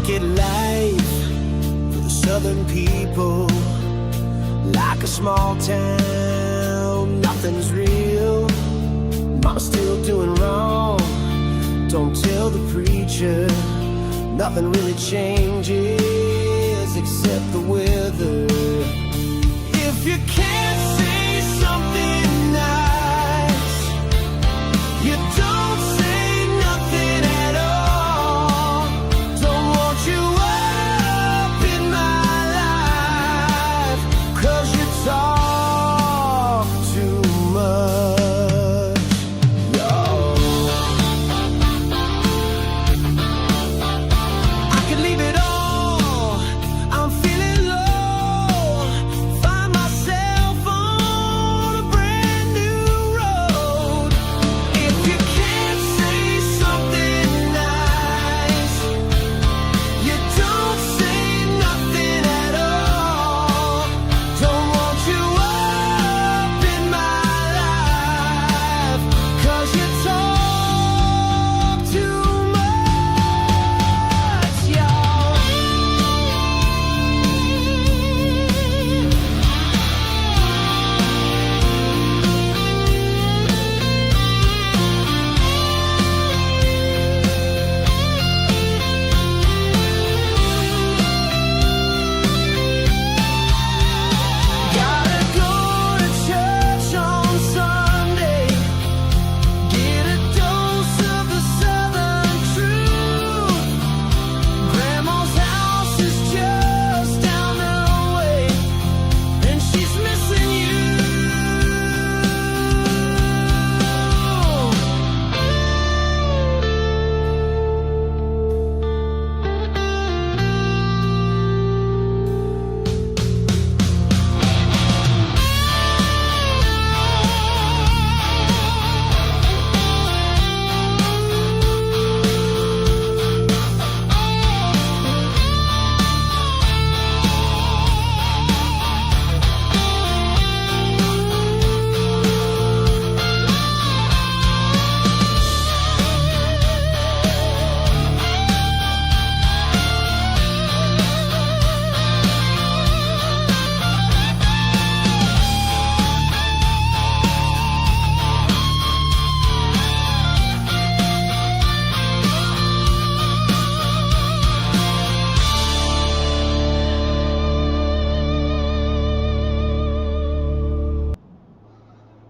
look at life for the southern people, like a small town, nothing's real. Mama's still doing wrong, don't tell the preacher. Nothing really changes except the weather. If you can't say something nice, you don't say nothing at all. Don't want you up in my life, 'cause you talk too much. I could leave it all, I'm feeling low. Find myself on a brand new road. If you can't say something nice, you don't say nothing at all. Don't want you up in my life, 'cause you talk too much, y'all. Gotta go to church on Sunday, get a dose of the southern truth. Grandma's house is just down the way, and she's missing you.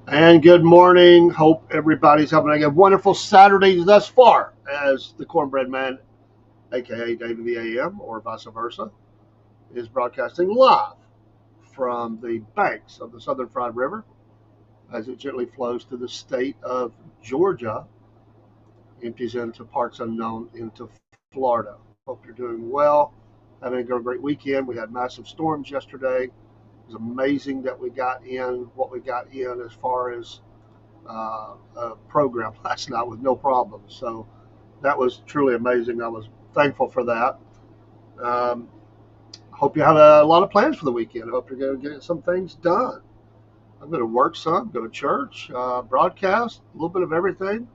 And good morning. Hope everybody's having a wonderful Saturday thus far, as the Cornbread Man, aka David the AM, or vice versa, is broadcasting live from the banks of the Southern Fried River as it gently flows through the state of Georgia, empties into parts unknown into Florida. Hope you're doing well, having a great weekend. We had massive storms yesterday. It was amazing that we got in what we got in as far as a program last night with no problems. So that was truly amazing. I was thankful for that. Hope you have a lot of plans for the weekend. I hope you're going to get some things done. I'm going to work some, go to church, broadcast, a little bit of everything.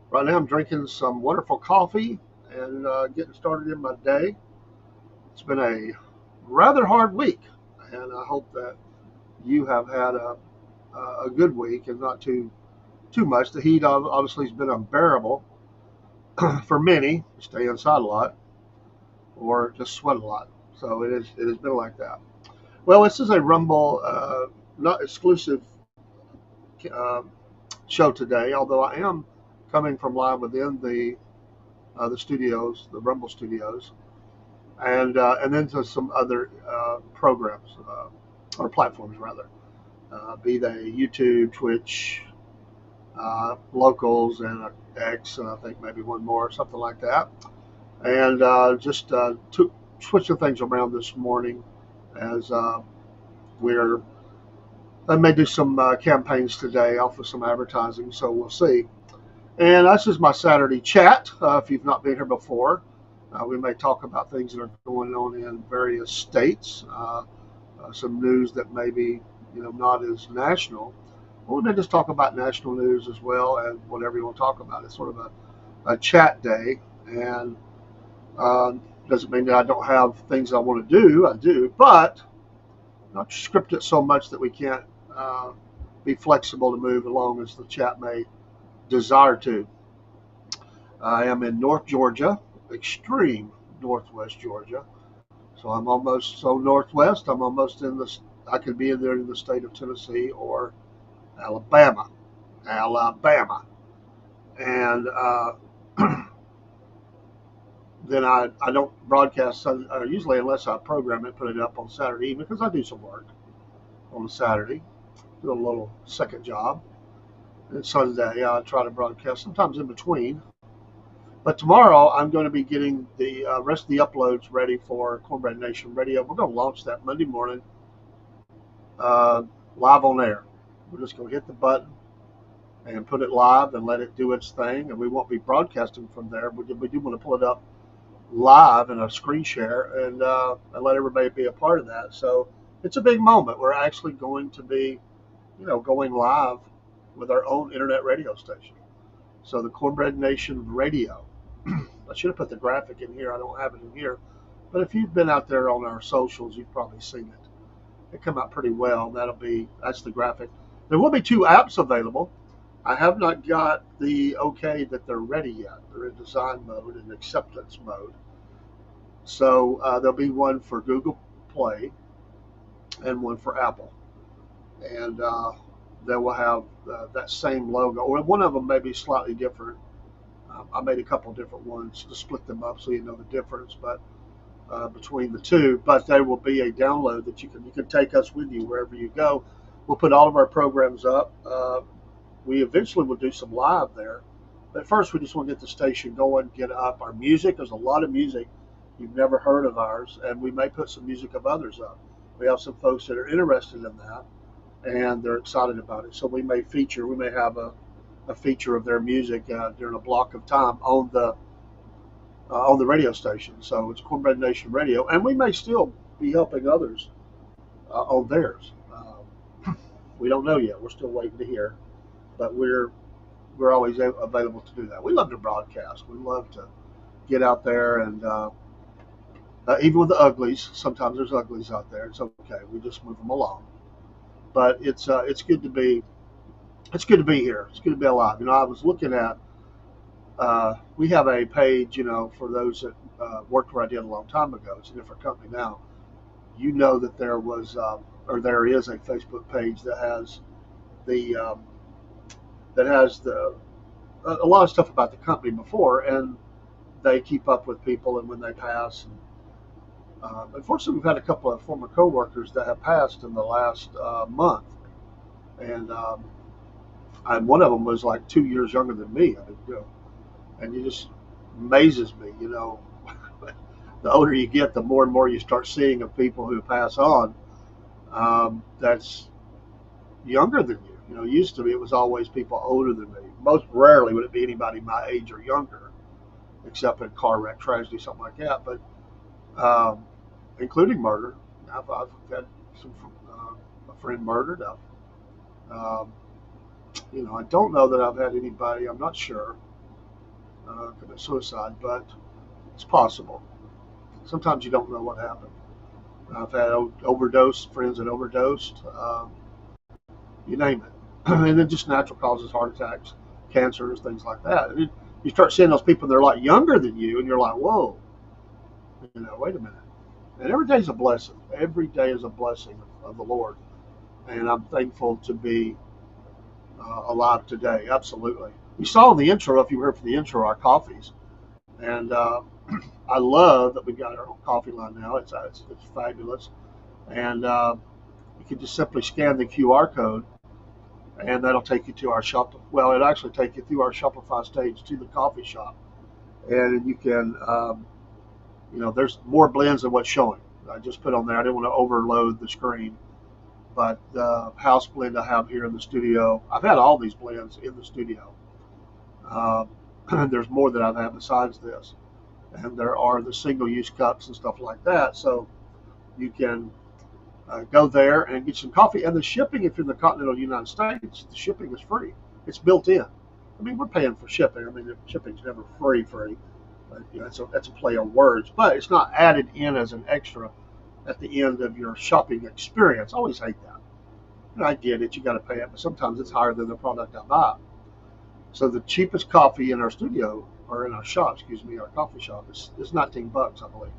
Right now I'm drinking some wonderful coffee and getting started in my day. It's been a rather hard week, and I hope that you have had a good week and not too much. The heat obviously has been unbearable for many. Stay inside a lot or just sweat a lot. So it has been like that. Well, this is a Rumble not exclusive show today, although I am coming from live within the studios, the Rumble studios, and then to some other programs or platforms rather, be they YouTube, Twitch, locals, and X, and I think maybe one more, something like that. And just switching things around this morning as I may do some campaigns today off of some advertising, so we'll see. And this is my Saturday chat. If you've not been here before, we may talk about things that are going on in various states, some news that may be not as national. Or we may just talk about national news as well, and whatever you want to talk about. It's sort of a chat day, and Doesn't mean that I don't have things I want to do. I do, but not script it so much that we can't be flexible to move along as the chat may desire to. I am in North Georgia, extreme Northwest Georgia. So I'm almost so Northwest. I'm almost in the. I could be in there in the state of Tennessee or Alabama, and then I don't broadcast usually unless I program it, put it up on Saturday evening because I do some work on a Saturday, do a little second job. And Sunday I try to broadcast sometimes in between. But tomorrow I'm going to be getting the rest of the uploads ready for Cornbread Nation Radio. We're going to launch that Monday morning live on air. We're just going to hit the button and put it live and let it do its thing. And we won't be broadcasting from there. We do want to pull it up live in a screen share and let everybody be a part of that. So it's a big moment. We're actually going to be, going live with our own internet radio station. So the Cornbread Nation Radio. I should have put the graphic in here. I don't have it in here. But if you've been out there on our socials, you've probably seen it. It come out pretty well. That's the graphic. There will be 2 apps available. I have not got the okay that they're ready yet. They're in design mode and acceptance mode. So there'll be one for Google Play and one for Apple. And they will have that same logo. Or one of them may be slightly different. I made a couple different ones to split them up so you know the difference, but between the 2. But there will be a download that you can take us with you wherever you go. We'll put all of our programs up. We eventually will do some live there, but first we just want to get the station going, get up our music. There's a lot of music you've never heard of ours, and we may put some music of others up. We have some folks that are interested in that, and they're excited about it. So we may have a feature of their music during a block of time on the radio station. So it's Cornbread Nation Radio, and we may still be helping others on theirs. We don't know yet. We're still waiting to hear, but we're always available to do that. We love to broadcast. We love to get out there, and even with the uglies, sometimes there's uglies out there. It's okay. We just move them along. But it's good to be. It's good to be here. It's good to be alive. I was looking at, we have a page, for those that worked where I did a long time ago. It's a different company now. That there was, or there is a Facebook page that has a lot of stuff about the company before, and they keep up with people and when they pass. And, unfortunately, we've had a couple of former coworkers that have passed in the last month, and one of them was like 2 years younger than me. And it just amazes me, the older you get, the more and more you start seeing of people who pass on that's younger than you. Used to be it was always people older than me. Most rarely would it be anybody my age or younger, except in a car wreck, tragedy, something like that. But including murder. I've had a friend murdered. I don't know that I've had anybody, I'm not sure, commit suicide, but it's possible. Sometimes you don't know what happened. I've had friends that overdosed, you name it. And then just natural causes, heart attacks, cancers, things like that. And you start seeing those people, they're like younger than you, and you're like, whoa, wait a minute. And every day is a blessing. Every day is a blessing of the Lord. And I'm thankful to be alive today. Absolutely. You saw in the intro, if you were here for the intro, our coffees. And I love that we've got our own coffee line now. It's fabulous. And you can just simply scan the QR code, and that'll take you to our shop. Well, it'll actually take you through our Shopify stage to the coffee shop. And you can, there's more blends than what's showing. I just put on there. I didn't want to overload the screen. But the house blend I have here in the studio, I've had all these blends in the studio. There's more that I've had besides this. And there are the single-use cups and stuff like that. So you can go there and get some coffee. And the shipping, if you're in the continental United States, the shipping is free. It's built in. I mean, we're paying for shipping. I mean, the shipping's never free. That's a play on words, but it's not added in as an extra at the end of your shopping experience. I always hate that. I get it, you got to pay it, but sometimes it's higher than the product I buy. So the cheapest coffee in our studio, or in our shop, excuse me, our coffee shop, is $19, I believe,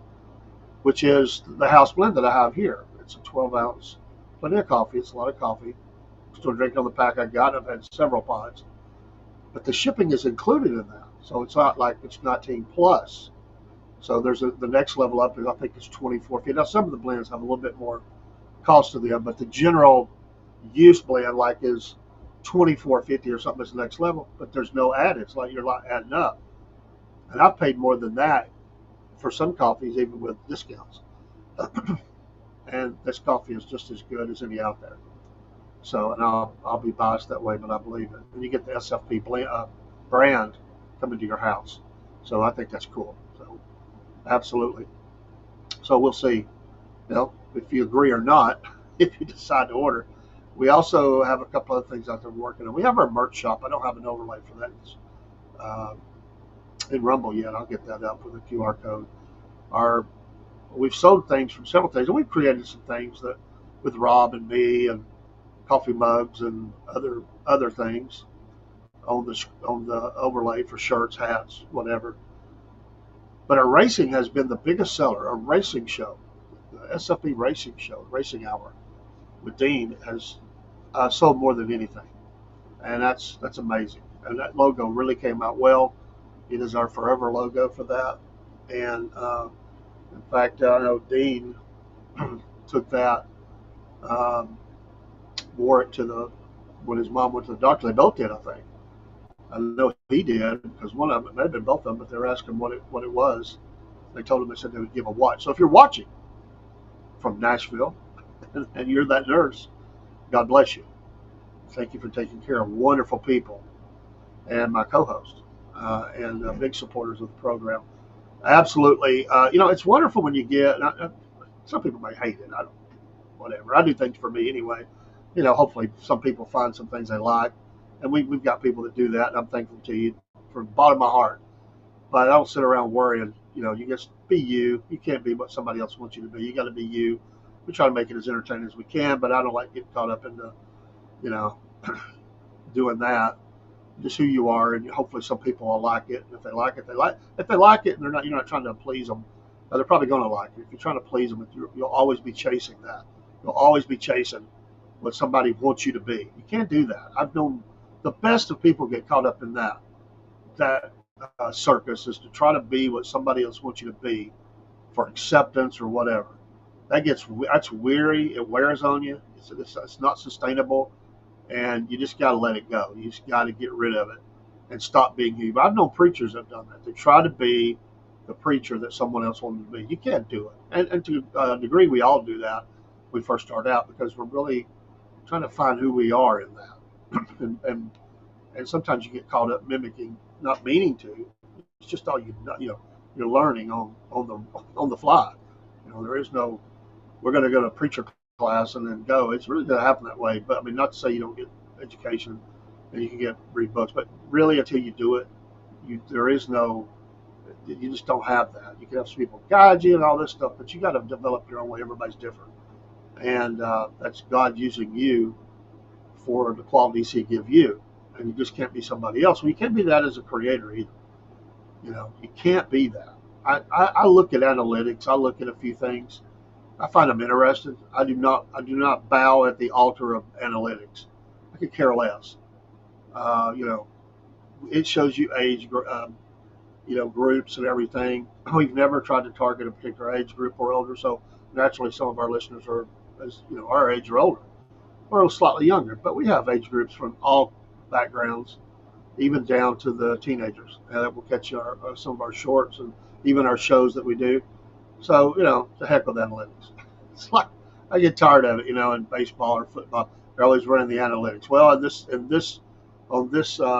which is the house blend that I have here. It's a 12 ounce, plenty of coffee. It's a lot of coffee. Still drinking on the pack I got. I've had several pods, but the shipping is included in that, so it's not like it's 19 plus. So the next level up is, I think it's 24.50. Now some of the blends have a little bit more cost to them, but the general use blend like is 24.50 or something is the next level. But there's no added. It's like you're not adding up. And I've paid more than that for some coffees, even with discounts. And this coffee is just as good as any out there. So, and I'll be biased that way, but I believe it. And you get the SFP brand coming to your house. So I think that's cool. So absolutely. So we'll see, if you agree or not, if you decide to order. We also have a couple other things out there we're working on. We have our merch shop. I don't have an overlay for that uh, in Rumble yet. I'll get that up with a QR code. We've sold things from several things, and we've created some things that with Rob and me and coffee mugs and other things on the overlay for shirts, hats, whatever. But our racing has been the biggest seller. Our racing show, the SFB racing show, racing hour with Dean has sold more than anything, and that's amazing. And that logo really came out well. It is our forever logo for that. And in fact, I know Dean took that, um, wore it when his mom went to the doctor. They both did, I think. I know he did because one of them, it may have been both of them, but they were asking what it was. They told him, they said they would give a watch. So if you're watching from Nashville and you're that nurse, God bless you. Thank you for taking care of wonderful people and my co-host and big supporters of the program. Absolutely. It's wonderful when you get, some people may hate it. I don't, whatever. I do things for me anyway. Hopefully some people find some things they like. And we've got people that do that, and I'm thankful to you from the bottom of my heart. But I don't sit around worrying. You just be you. You can't be what somebody else wants you to be. You got to be you. We try to make it as entertaining as we can, but I don't like getting caught up into, you know, doing that. Just who you are, and hopefully some people will like it. And if they like it, they like. If they like it, and you're not trying to please them, they're probably going to like it. If you're trying to please them, you'll always be chasing that. You'll always be chasing what somebody wants you to be. You can't do that. I've known the best of people get caught up in that circus is to try to be what somebody else wants you to be for acceptance or whatever. That's weary. It wears on you. It's not sustainable, and you just got to let it go. You just got to get rid of it and stop being you. But I've known preachers that have done that. They try to be the preacher that someone else wanted to be. You can't do it, and to a degree, we all do that when we first start out because we're really trying to find who we are in that, and sometimes you get caught up mimicking, not meaning to. It's just all you're learning on the fly. There is no we're going to go to a preacher class and then go. It's really going to happen that way. But I mean, not to say you don't get education and you can read books, but really until you do it, you just don't have that. You can have some people guide you and all this stuff, but you got to develop your own way. Everybody's different, and that's God using you for the qualities He give you, and you just can't be somebody else. Well, you can't be that as a creator either. You can't be that. I look at analytics. I look at a few things. I find them interesting. I do not bow at the altar of analytics. I could care less. It shows you age, groups and everything. We've never tried to target a particular age group or older, so naturally some of our listeners are, our age or older, or slightly younger. But we have age groups from all backgrounds, even down to the teenagers. And that will catch some of our shorts and even our shows that we do. So, the heck with analytics. It's like I get tired of it, in baseball or football. They're always running the analytics. Well,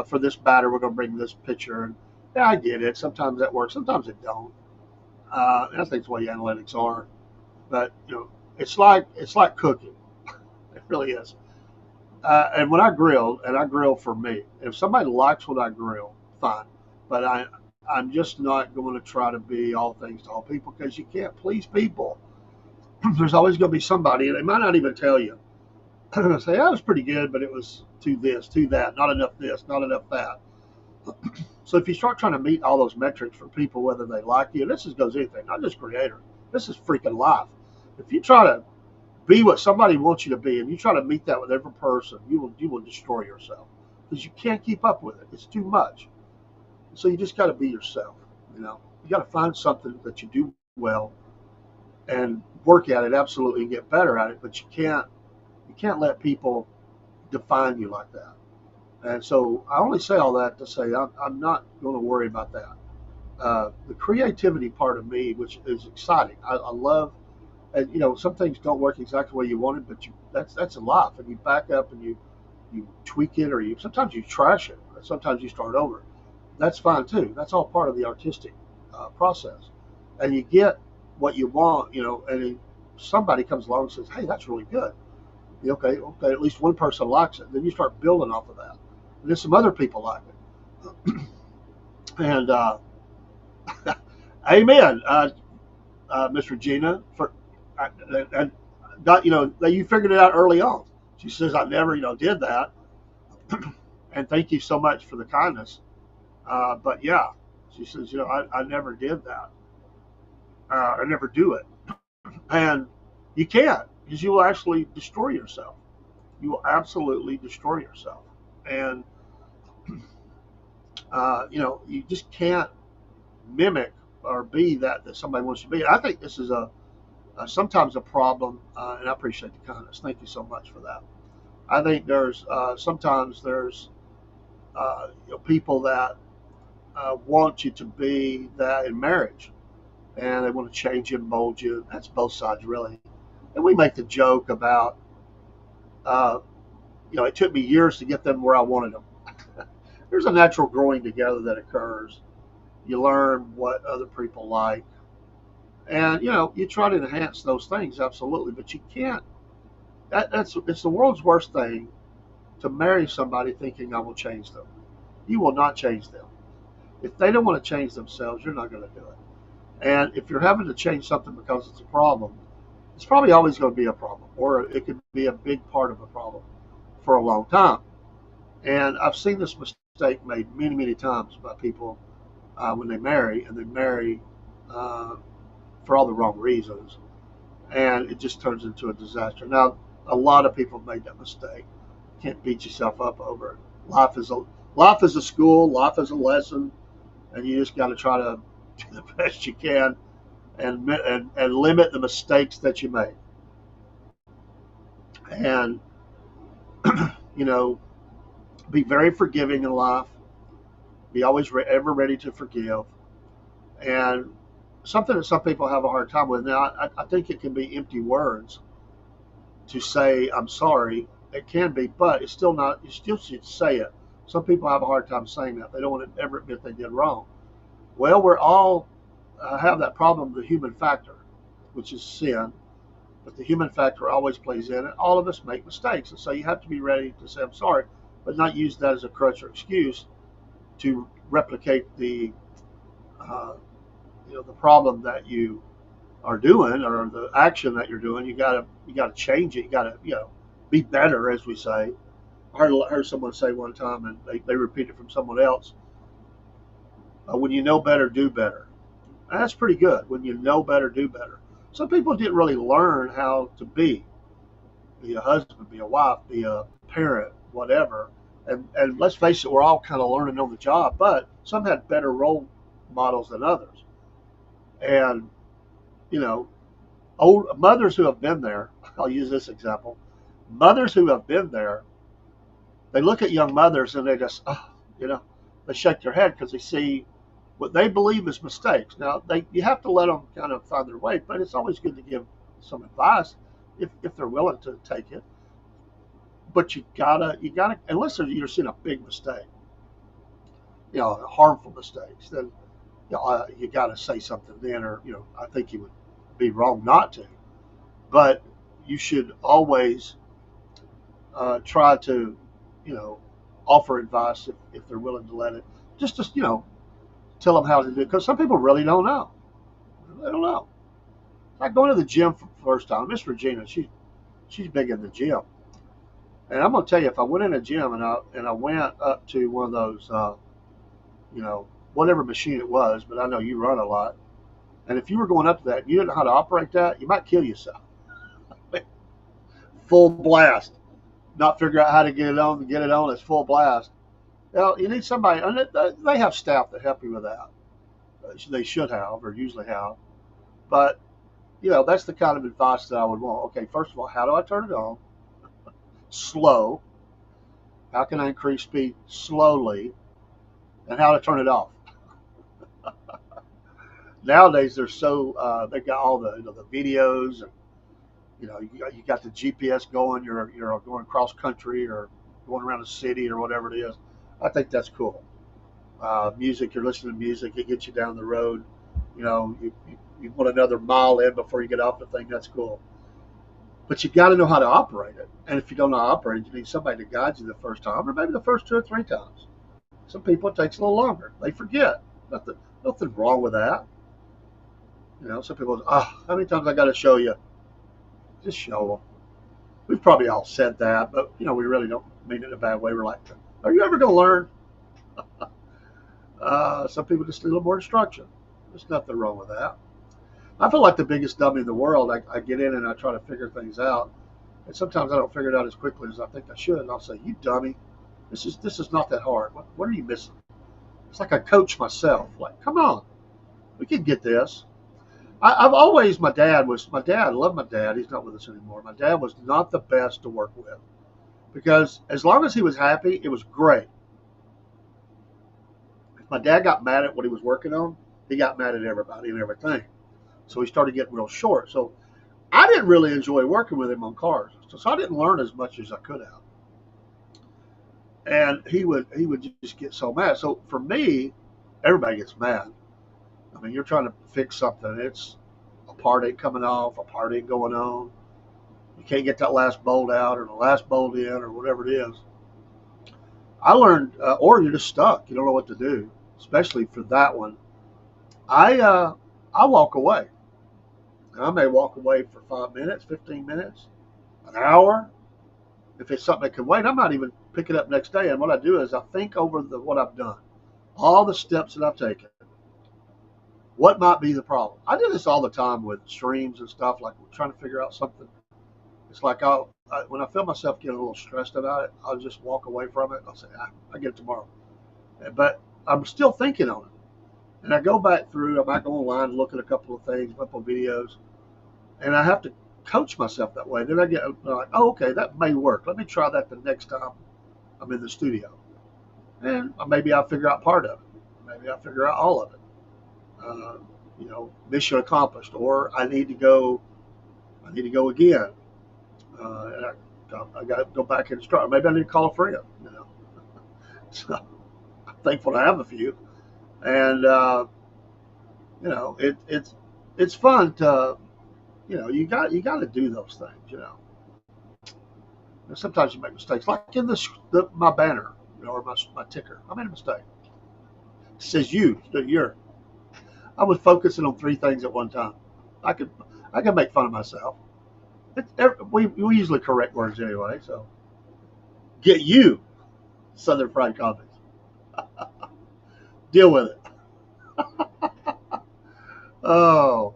for this batter, we're going to bring this pitcher. And yeah, I get it. Sometimes that works. Sometimes it don't. I think it's the way analytics are. But, it's like cooking. It really is. And when I grill for me, if somebody likes what I grill, fine. But I'm just not going to try to be all things to all people because you can't please people. There's always going to be somebody, and they might not even tell you. Say, that was pretty good, but it was too this, too that, not enough this, not enough that. So if you start trying to meet all those metrics for people, whether they like you, and this is goes anything, not just creator, this is freaking life. If you try to be what somebody wants you to be, and you try to meet that with every person, you will destroy yourself because you can't keep up with it. It's too much. So you just got to be yourself. You got to find something that you do well and work at it absolutely and get better at it. But you can't let people define you like that. And so I only say all that to say I'm not going to worry about that. The creativity part of me, which is exciting, I love. And some things don't work exactly the way you wanted, but that's a life, and you back up and you tweak it, or you sometimes you trash it, or sometimes you start over. That's fine too. That's all part of the artistic process, and you get what you want, and then somebody comes along and says, "Hey, that's really good." Okay, okay, at least one person likes it. Then you start building off of that, and then some other people like it, and amen, Miss Regina, for and got that you figured it out early on. She says, "I never did that," and thank you so much for the kindness. But yeah, she says, I never did that. I never do it. And you can't, because you will actually destroy yourself. You will absolutely destroy yourself. And, you just can't mimic or be that somebody wants you to be. I think this is sometimes a problem, and I appreciate the kindness. Thank you so much for that. I think sometimes there's people that want you to be that in marriage, and they want to change you and mold you. That's both sides, really. And we make the joke about, uh, it took me years to get them where I wanted them. There's a natural growing together that occurs. You learn what other people like, and you try to enhance those things, absolutely. But you can't. It's the world's worst thing to marry somebody thinking I will change them. You will not change them. If they don't want to change themselves, you're not going to do it. And if you're having to change something because it's a problem, it's probably always going to be a problem, or it could be a big part of a problem for a long time. And I've seen this mistake made many, many times by people when they marry, and they marry uh, for all the wrong reasons, and it just turns into a disaster. Now, a lot of people have made that mistake. Can't beat yourself up over it. Life is a school, life is a lesson, and you just got to try to do the best you can and limit the mistakes that you make. And you know, be very forgiving in life. Be always ever ready to forgive. And something that some people have a hard time with. Now, I think it can be empty words to say I'm sorry. It can be, but it's still not. You still should say it. Some people have a hard time saying that. They don't want to ever admit they did wrong. Well, we're all have that problem, the human factor, which is sin. But the human factor always plays in it. All of us make mistakes, and so you have to be ready to say I'm sorry, but not use that as a crutch or excuse to replicate uh, the problem that you are doing or the action that you're doing. You gotta change it. You gotta be better, as we say. I heard someone say one time, and they repeat it from someone else. When you know better, do better. And that's pretty good. When you know better, do better. Some people didn't really learn how to be a husband, be a wife, be a parent, whatever. And let's face it, we're all kind of learning on the job, but some had better role models than others. And you know, old mothers who have been there, I'll use this example. Mothers who have been there, they look at young mothers and they just, you know, they shake their head because they see what they believe is mistakes. Now, you have to let them kind of find their way, but it's always good to give some advice if they're willing to take it. But you gotta, unless you're seeing a big mistake, harmful mistakes, then you gotta say something then, or I think you would be wrong not to. But you should always try to, you know, offer advice if they're willing to let it. Just tell them how to do it, because some people really don't know. They don't know. It's like going to the gym for the first time. Miss Regina, she's big in the gym, and I'm gonna tell you, if I went in a gym and I went up to one of those, you know, whatever machine it was, but I know you run a lot, and if you were going up to that, and you didn't know how to operate that, you might kill yourself. Full blast, not figure out how to get it on, it's full blast. Well, you need somebody, and they have staff that help you with that. They should have, or usually have. But that's the kind of advice that I would want. Okay, first of all, how do I turn it on? Slow. How can I increase speed slowly? And how to turn it off. Nowadays, they're so they've got all the videos, and you got the GPS going. You're going cross country or going around the city or whatever it is. I think that's cool. Music, you're listening to music, it gets you down the road. You want another mile in before you get off the thing. That's cool. But you got to know how to operate it. And if you don't know how to operate it, you need somebody to guide you the first time, or maybe the first 2 or 3 times. Some people, it takes a little longer. They forget. Nothing wrong with that. Some people say, how many times I got to show you? Just show them. We've probably all said that, but we really don't mean it in a bad way. We're like, are you ever going to learn? Some people just need a little more instruction. There's nothing wrong with that. I feel like the biggest dummy in the world. I get in and I try to figure things out, and sometimes I don't figure it out as quickly as I think I should. And I'll say, "You dummy, this is not that hard. What are you missing?" It's like I coach myself. Like, come on, we can get this. I've always my dad. I love my dad. He's not with us anymore. My dad was not the best to work with, because as long as he was happy, it was great. If my dad got mad at what he was working on, he got mad at everybody and everything. So he started getting real short. So I didn't really enjoy working with him on cars. So I didn't learn as much as I could have. And he would just get so mad. So for me, everybody gets mad. I mean, you're trying to fix something. It's a part ain't coming off, a part ain't going on. You can't get that last bolt out or the last bolt in or whatever it is. I learned, or you're just stuck. You don't know what to do, especially for that one. I walk away. I may walk away for 5 minutes, 15 minutes, an hour. If it's something that can wait, I might even pick it up next day. And what I do is I think over what I've done, all the steps that I've taken. What might be the problem? I do this all the time with streams and stuff, like trying to figure out something. It's like when I feel myself getting a little stressed about it, I'll just walk away from it. I'll say, I'll get it tomorrow. But I'm still thinking on it. And I go back through, I might go online and look at a couple of things, a couple of videos, and I have to coach myself that way. Then I get like, okay, that may work. Let me try that the next time I'm in the studio. And maybe I'll figure out part of it. Maybe I'll figure out all of it. Mission accomplished, or I need to go again. And I got to go back and start. Maybe I need to call a friend. So I'm thankful to have a few. And it's fun to you got to do those things. And sometimes you make mistakes, like in my banner, or my ticker. I made a mistake. It says you're. I was focusing on 3 things at one time. I could make fun of myself. We usually correct words anyway. So get you, Southern Fried Coffees. Deal with it. Oh,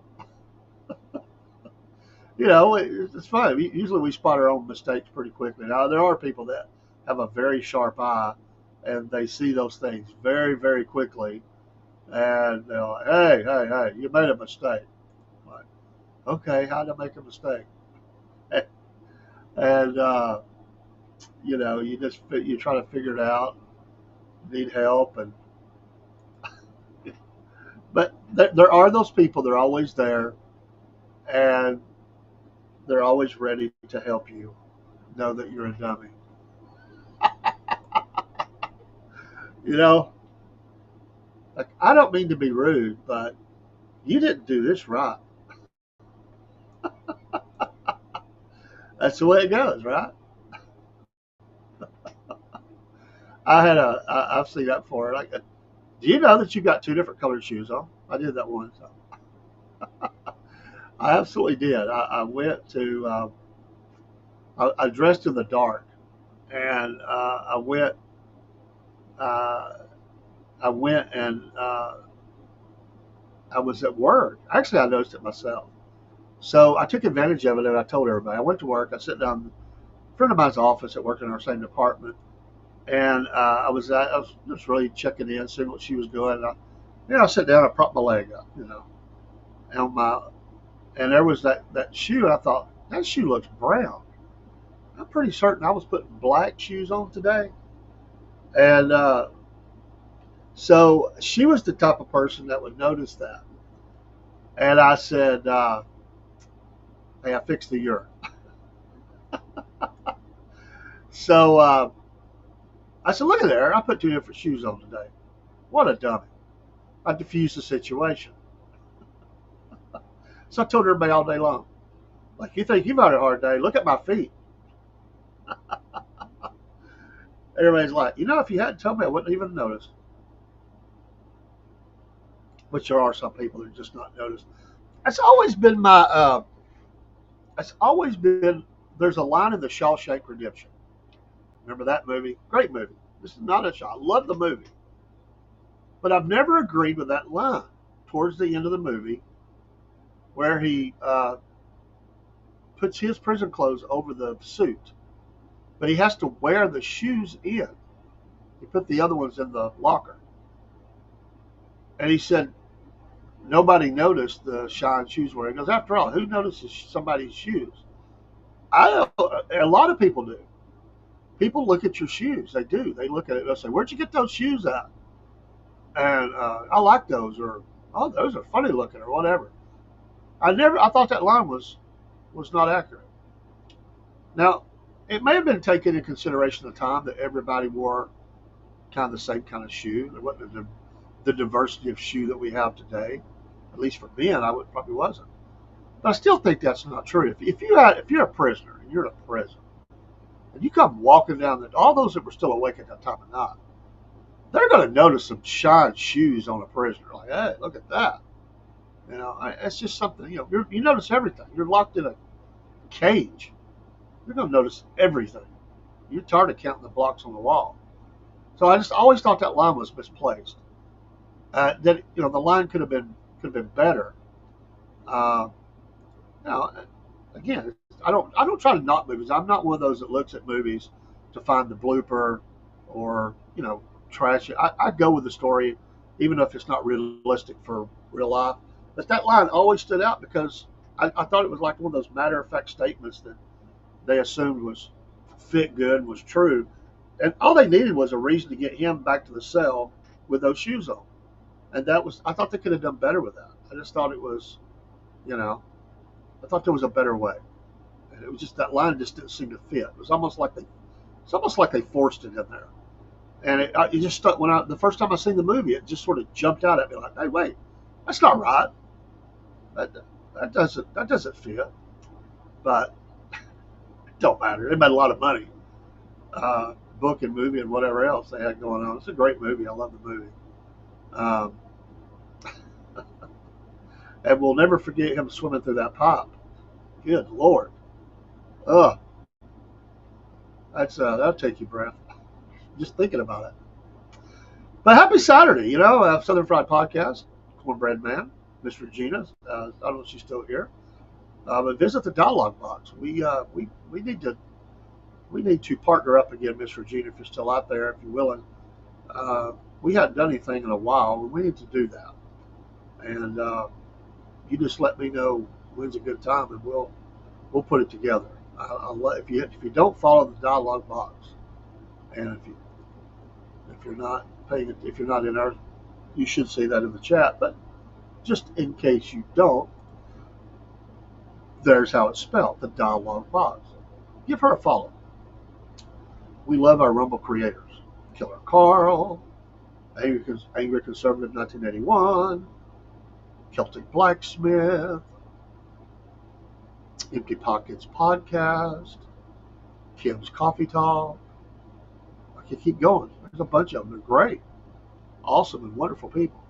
it's fun. Usually we spot our own mistakes pretty quickly. Now, there are people that have a very sharp eye, and they see those things very, very quickly. And they're like, hey, you made a mistake. I'm like, okay, how did I make a mistake? And, you try to figure it out, need help. But there are those people, they're always there, and they're always ready to help you know that you're a dummy. Like, I don't mean to be rude, but you didn't do this right. That's the way it goes, right? I've seen that before. Like, Do you know that you got two different colored shoes on? I did that once. I absolutely did. I went to, I dressed in the dark, and uh, I went and I was at work. Actually, I noticed it myself. So I took advantage of it and I told everybody. I went to work. I sat down in a friend of mine's office that worked in our same department, and I was just really checking in, seeing what she was doing. I sat down. I propped my leg up, and and there was that shoe. And I thought that shoe looks brown. I'm pretty certain I was putting black shoes on today, and so she was the type of person that would notice that. And I said, "Hey, I fixed the urine." So I said, "Look at there! I put two different shoes on today. What a dummy!" I diffused the situation. So I told everybody all day long, like, you think you've had a hard day? Look at my feet. Everybody's like, if you hadn't told me, I wouldn't even notice. Which there are some people that just not notice. That's always been my. It's always been. There's a line in the Shawshank Redemption. Remember that movie? Great movie. This is not a show. I love the movie, but I've never agreed with that line towards the end of the movie, where he puts his prison clothes over the suit, but he has to wear the shoes in. He put the other ones in the locker, and he said nobody noticed the shine shoes wearing. He goes, after all, who notices somebody's shoes? A lot of people do. People look at your shoes. They do. They look at it. They'll say, "Where'd you get those shoes at?" And I like those, or "Oh, those are funny looking," or whatever. I thought that line was not accurate. Now, it may have been taken into consideration at the time that everybody wore kind of the same kind of shoe. There wasn't the diversity of shoe that we have today. At least for men, probably wasn't. But I still think that's not true. If you're a prisoner and you're in a prison and you come walking down all those that were still awake at that time of night, they're going to notice some shine shoes on a prisoner. Like, hey, look at that. It's just something. You notice everything. You're locked in a cage. You're going to notice everything. You're tired of counting the blocks on the wall. So I just always thought that line was misplaced. That the line could have been better. Uh, now, again, I don't try to knock movies. I'm not one of those that looks at movies to find the blooper or trash it. I go with the story, even if it's not realistic for real life. But that line always stood out because I thought it was like one of those matter of fact statements that they assumed was fit good and was true. And all they needed was a reason to get him back to the cell with those shoes on. And I thought they could have done better with that. I just thought it was, you know, I thought there was a better way. And it was just that line just didn't seem to fit. It was it's almost like they forced it in there. And it just stuck the first time I seen the movie, it just sort of jumped out at me like, hey, wait, that's not right. That, that doesn't fit. But it don't matter. They made a lot of money, book and movie and whatever else they had going on. It's a great movie. I love the movie. Um, and we'll never forget him swimming through that pipe. Good Lord. Ugh. That'll take your breath. Just thinking about it. But happy Saturday, Southern Fried Podcast, Cornbread Man, Miss Regina. I don't know if she's still here. But visit the dialogue box. We need to partner up again, Miss Regina, if you're still out there, if you're willing. We hadn't done anything in a while. We need to do that. And you just let me know when's a good time, and we'll put it together. If you don't follow the dialogue box, and if you're not in our, you should see that in the chat. But just in case you don't, there's how it's spelled, the dialogue box. Give her a follow. We love our Rumble creators. Killer Carl, Angry Conservative 1981, Celtic Blacksmith, Empty Pockets Podcast, Kim's Coffee Talk. I can keep going. There's a bunch of them. They're great. awesome and wonderful people.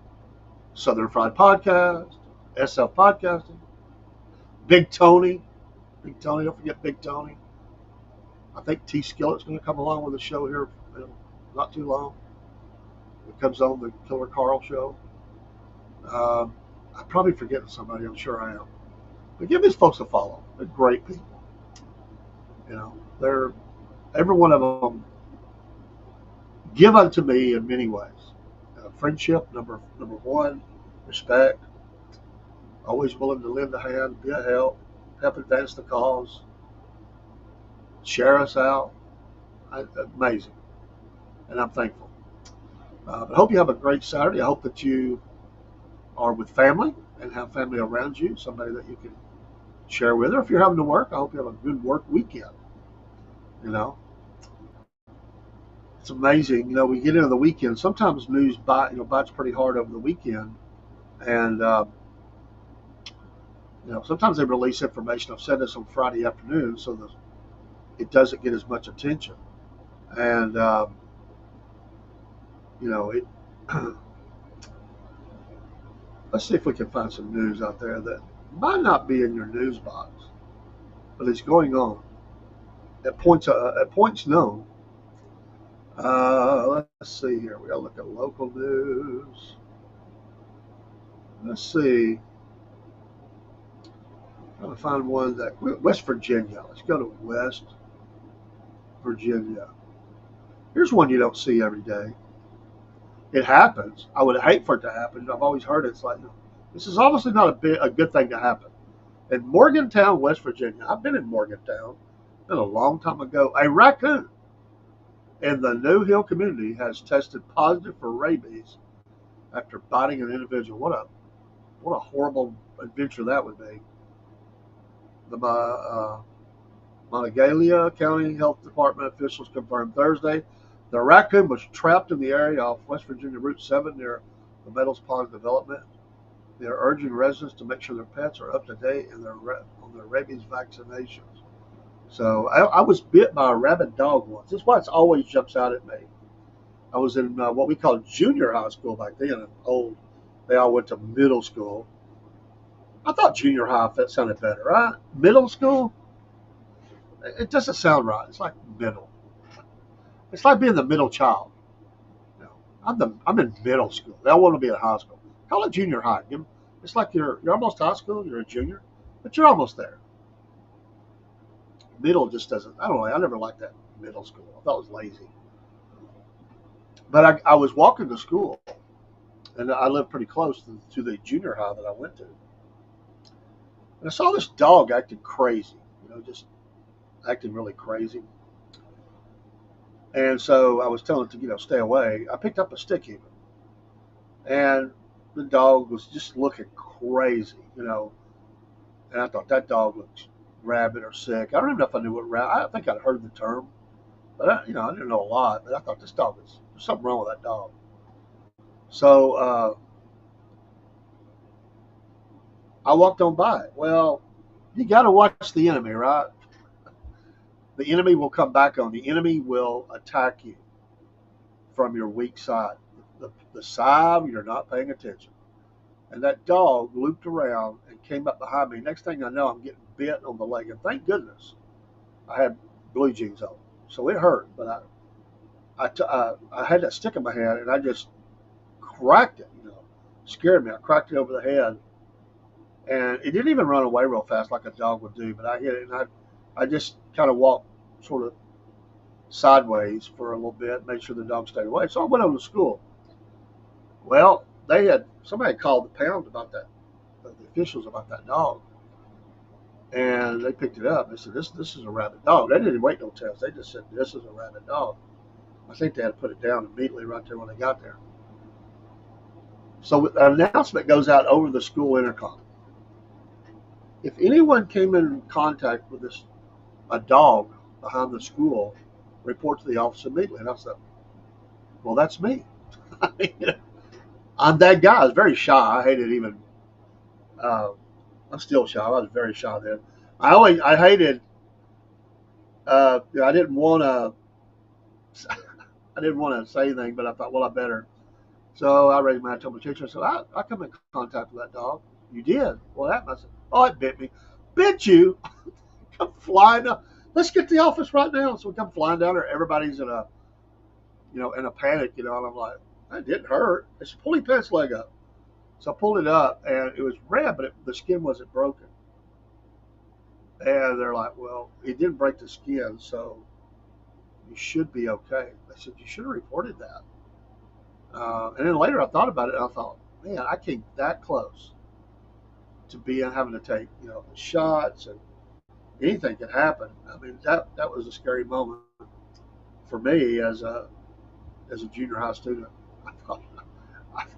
Southern Fried Podcast, SF Podcasting, Big Tony. Big Tony, don't forget Big Tony. I think T Skillet's going to come along with the show here in not too long. It comes on the Killer Carl show. I'm probably forgetting somebody, I'm sure I am. But give these folks a follow. They're great people. You know, they're every one of them give unto me in many ways. Friendship, number one, respect, always willing to lend a hand, be a help advance the cause, share us out. Amazing. And I'm thankful. But I hope you have a great Saturday. I hope that you are with family and have family around you, somebody that you can share with. Or if you're having to work, I hope you have a good work weekend. You know, it's amazing. You know, we get into the weekend. Sometimes news bites pretty hard over the weekend, and sometimes they release information. I've said this on Friday afternoon, so that it doesn't get as much attention. And it. Let's see if we can find some news out there that might not be in your news box, but it's going on at points known. Let's see here. We gotta look at local news. Let's see. I'm trying to find one that West Virginia. Let's go to West Virginia. Here's one you don't see every day. It happens. I would hate for it to happen. I've always heard it's like, this is obviously not a good thing to happen. In Morgantown, West Virginia, I've been in Morgantown, been a long time ago. A raccoon in the New Hill community has tested positive for rabies after biting an individual. What a horrible adventure that would be. The Monongalia County Health Department officials confirmed Thursday the raccoon was trapped in the area off West Virginia Route 7 near the Meadows Pond development. They are urging residents to make sure their pets are up to date on their rabies vaccinations. So I was bit by a rabid dog once. That's why it always jumps out at me. I was in what we called junior high school back then. They all went to middle school. I thought junior high sounded better, right? Middle school? It doesn't sound right. It's like middle. It's like being the middle child. I'm in middle school. I want to be in high school. Call it junior high. It's like you're almost high school. You're a junior, but you're almost there. Middle just doesn't. I don't know. I never liked that middle school. I thought it was lazy. But I was walking to school, and I lived pretty close to the junior high that I went to. And I saw this dog acting crazy. Just acting really crazy. And so I was telling it to, stay away. I picked up a stick even. And the dog was just looking crazy, And I thought that dog looked rabid or sick. I don't even know if I knew what rabid. I think I'd heard the term. But, I didn't know a lot. But I thought there's something wrong with that dog. So I walked on by it. Well, you got to watch the enemy, right? The enemy will come back on. The enemy will attack you from your weak side. The side you're not paying attention. And that dog looped around and came up behind me. Next thing I know, I'm getting bit on the leg. And thank goodness I had blue jeans on. So it hurt. But I had that stick in my hand and I just cracked it. Scared me. I cracked it over the head. And it didn't even run away real fast like a dog would do. But I hit it and I just kind of walked sort of sideways for a little bit, made sure the dog stayed away. So I went over to school. Well, somebody had called the pound about that, the officials about that dog. And they picked it up. They said, this is a rabid dog. They didn't wait no test. They just said, this is a rabid dog. I think they had to put it down immediately right there when they got there. So an announcement goes out over the school intercom. If anyone came in contact with a dog behind the school, report to the office immediately. And I said, well, that's me. I'm that guy. I was very shy. I hated even, I'm still shy. I was very shy then. I hated, I didn't want to say anything, but I thought, well, I better So I raised my hand, told my teacher, I said, I come in contact with that dog. You did? What happened? I said, oh, it bit me. Bit you? Come flying up. Let's get to the office right now. So we come flying down there. Everybody's in a, in a panic, and I'm like, that didn't hurt. They said, pull your pants leg up. So I pulled it up, and it was red, but the skin wasn't broken. And they're like, well, it didn't break the skin, so you should be okay. I said, you should have reported that. And then later I thought about it, and I thought, man, I came that close to having to take, shots, and anything could happen. I mean, that was a scary moment for me as a junior high student. I thought,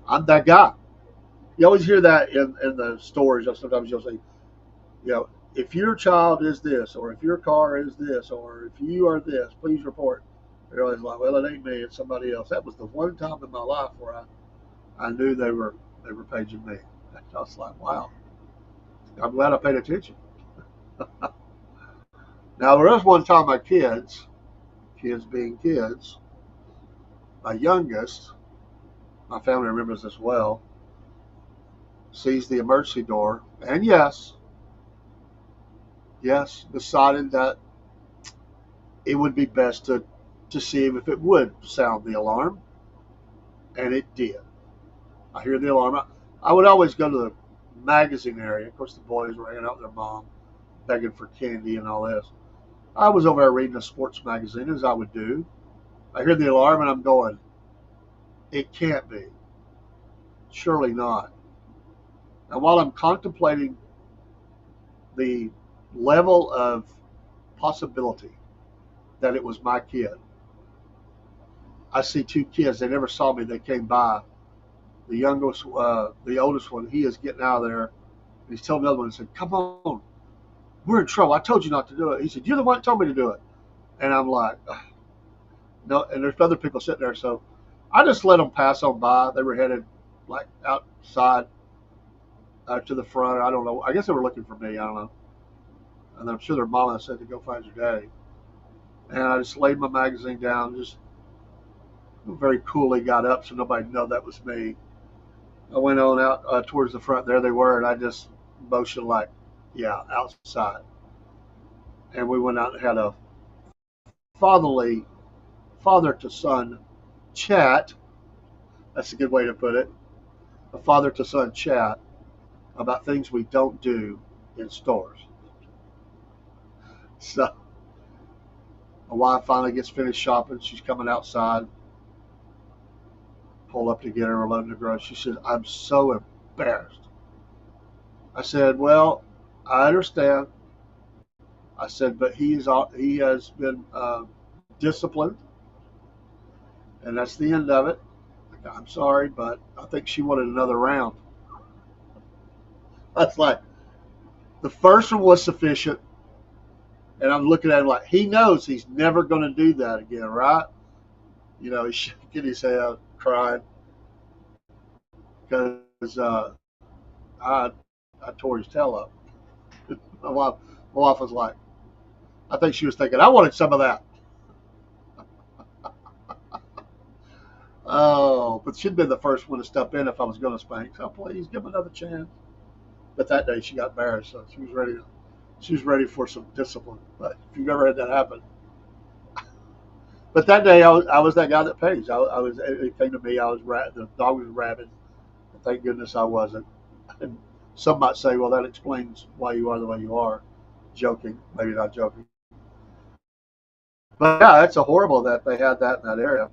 I'm that guy. You always hear that in the stories. Sometimes you'll say, if your child is this, or if your car is this, or if you are this, please report. They're always like, well, it ain't me, it's somebody else. That was the one time in my life where I knew they were paging me. I was like, wow, I'm glad I paid attention. Now, there was one time my kids being kids, my youngest, my family remembers this well, sees the emergency door, and yes, decided that it would be best to see if it would sound the alarm, and it did. I hear the alarm. I would always go to the magazine area. Of course, the boys were hanging out with their mom, begging for candy and all this. I was over there reading a sports magazine, as I would do. I hear the alarm, and I'm going, it can't be. Surely not. And while I'm contemplating the level of possibility that it was my kid, I see two kids. They never saw me. They came by. The oldest one, he is getting out of there. And he's telling the other one, he said, come on, we're in trouble. I told you not to do it. He said, you're the one that told me to do it. And I'm like, ugh. No. And there's other people sitting there. So I just let them pass on by. They were headed like outside to the front. I don't know. I guess they were looking for me. I don't know. And I'm sure their mama said to go find your daddy. And I just laid my magazine down, just very coolly got up so nobody would know that was me. I went on out towards the front. There they were, and I just motioned like, yeah, outside. And we went out and had a father to son chat. That's a good way to put it. A father to son chat about things we don't do in stores. So my wife finally gets finished shopping. She's coming outside. Pull up to get her alone to grow. She said, I'm so embarrassed. I said, well, I understand. I said, but he has been disciplined, and that's the end of it. I'm sorry, but I think she wanted another round. That's like, the first one was sufficient, and I'm looking at him like, he knows he's never going to do that again, right? He's shaking his head, crying, because I tore his tail up. My wife was like, I think she was thinking, I wanted some of that. Oh, but she'd been the first one to step in if I was going to spank. So please give him another chance. But that day she got embarrassed, so she was ready. She was ready for some discipline. But if you've ever had that happen, but that day I was that guy that pays. It came to me. The dog was rabid. And thank goodness I wasn't. And some might say, well, that explains why you are the way you are. Joking, maybe not joking. But yeah, it's a horrible that they had that in that area.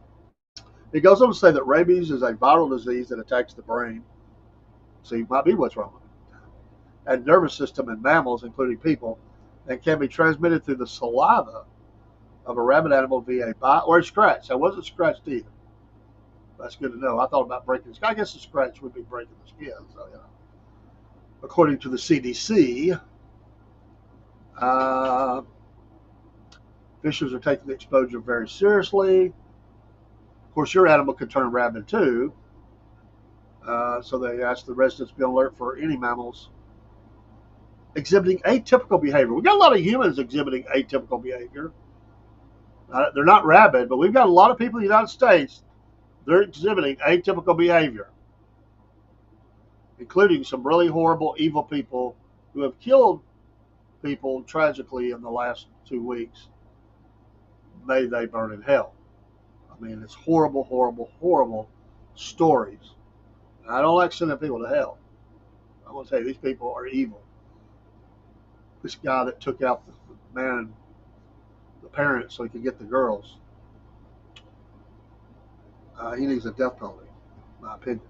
It goes on to say that rabies is a viral disease that attacks the brain. So it might be what's wrong with it. And nervous system in mammals, including people, and can be transmitted through the saliva of a rabid animal via a bite or a scratch. I wasn't scratched either. That's good to know. I thought about breaking the skin. I guess a scratch would be breaking the skin. So, according to the CDC, fishers are taking the exposure very seriously. Of course, your animal could turn rabid too. So they asked the residents to be on alert for any mammals exhibiting atypical behavior. We've got a lot of humans exhibiting atypical behavior. They're not rabid, but we've got a lot of people in the United States They're exhibiting atypical behavior, including some really horrible, evil people who have killed people tragically in the last 2 weeks. May they burn in hell. I mean, it's horrible, horrible, horrible stories. And I don't like sending people to hell. I want to tell you, these people are evil. This guy that took out the man, the parents, so he could get the girls, he needs a death penalty, in my opinion.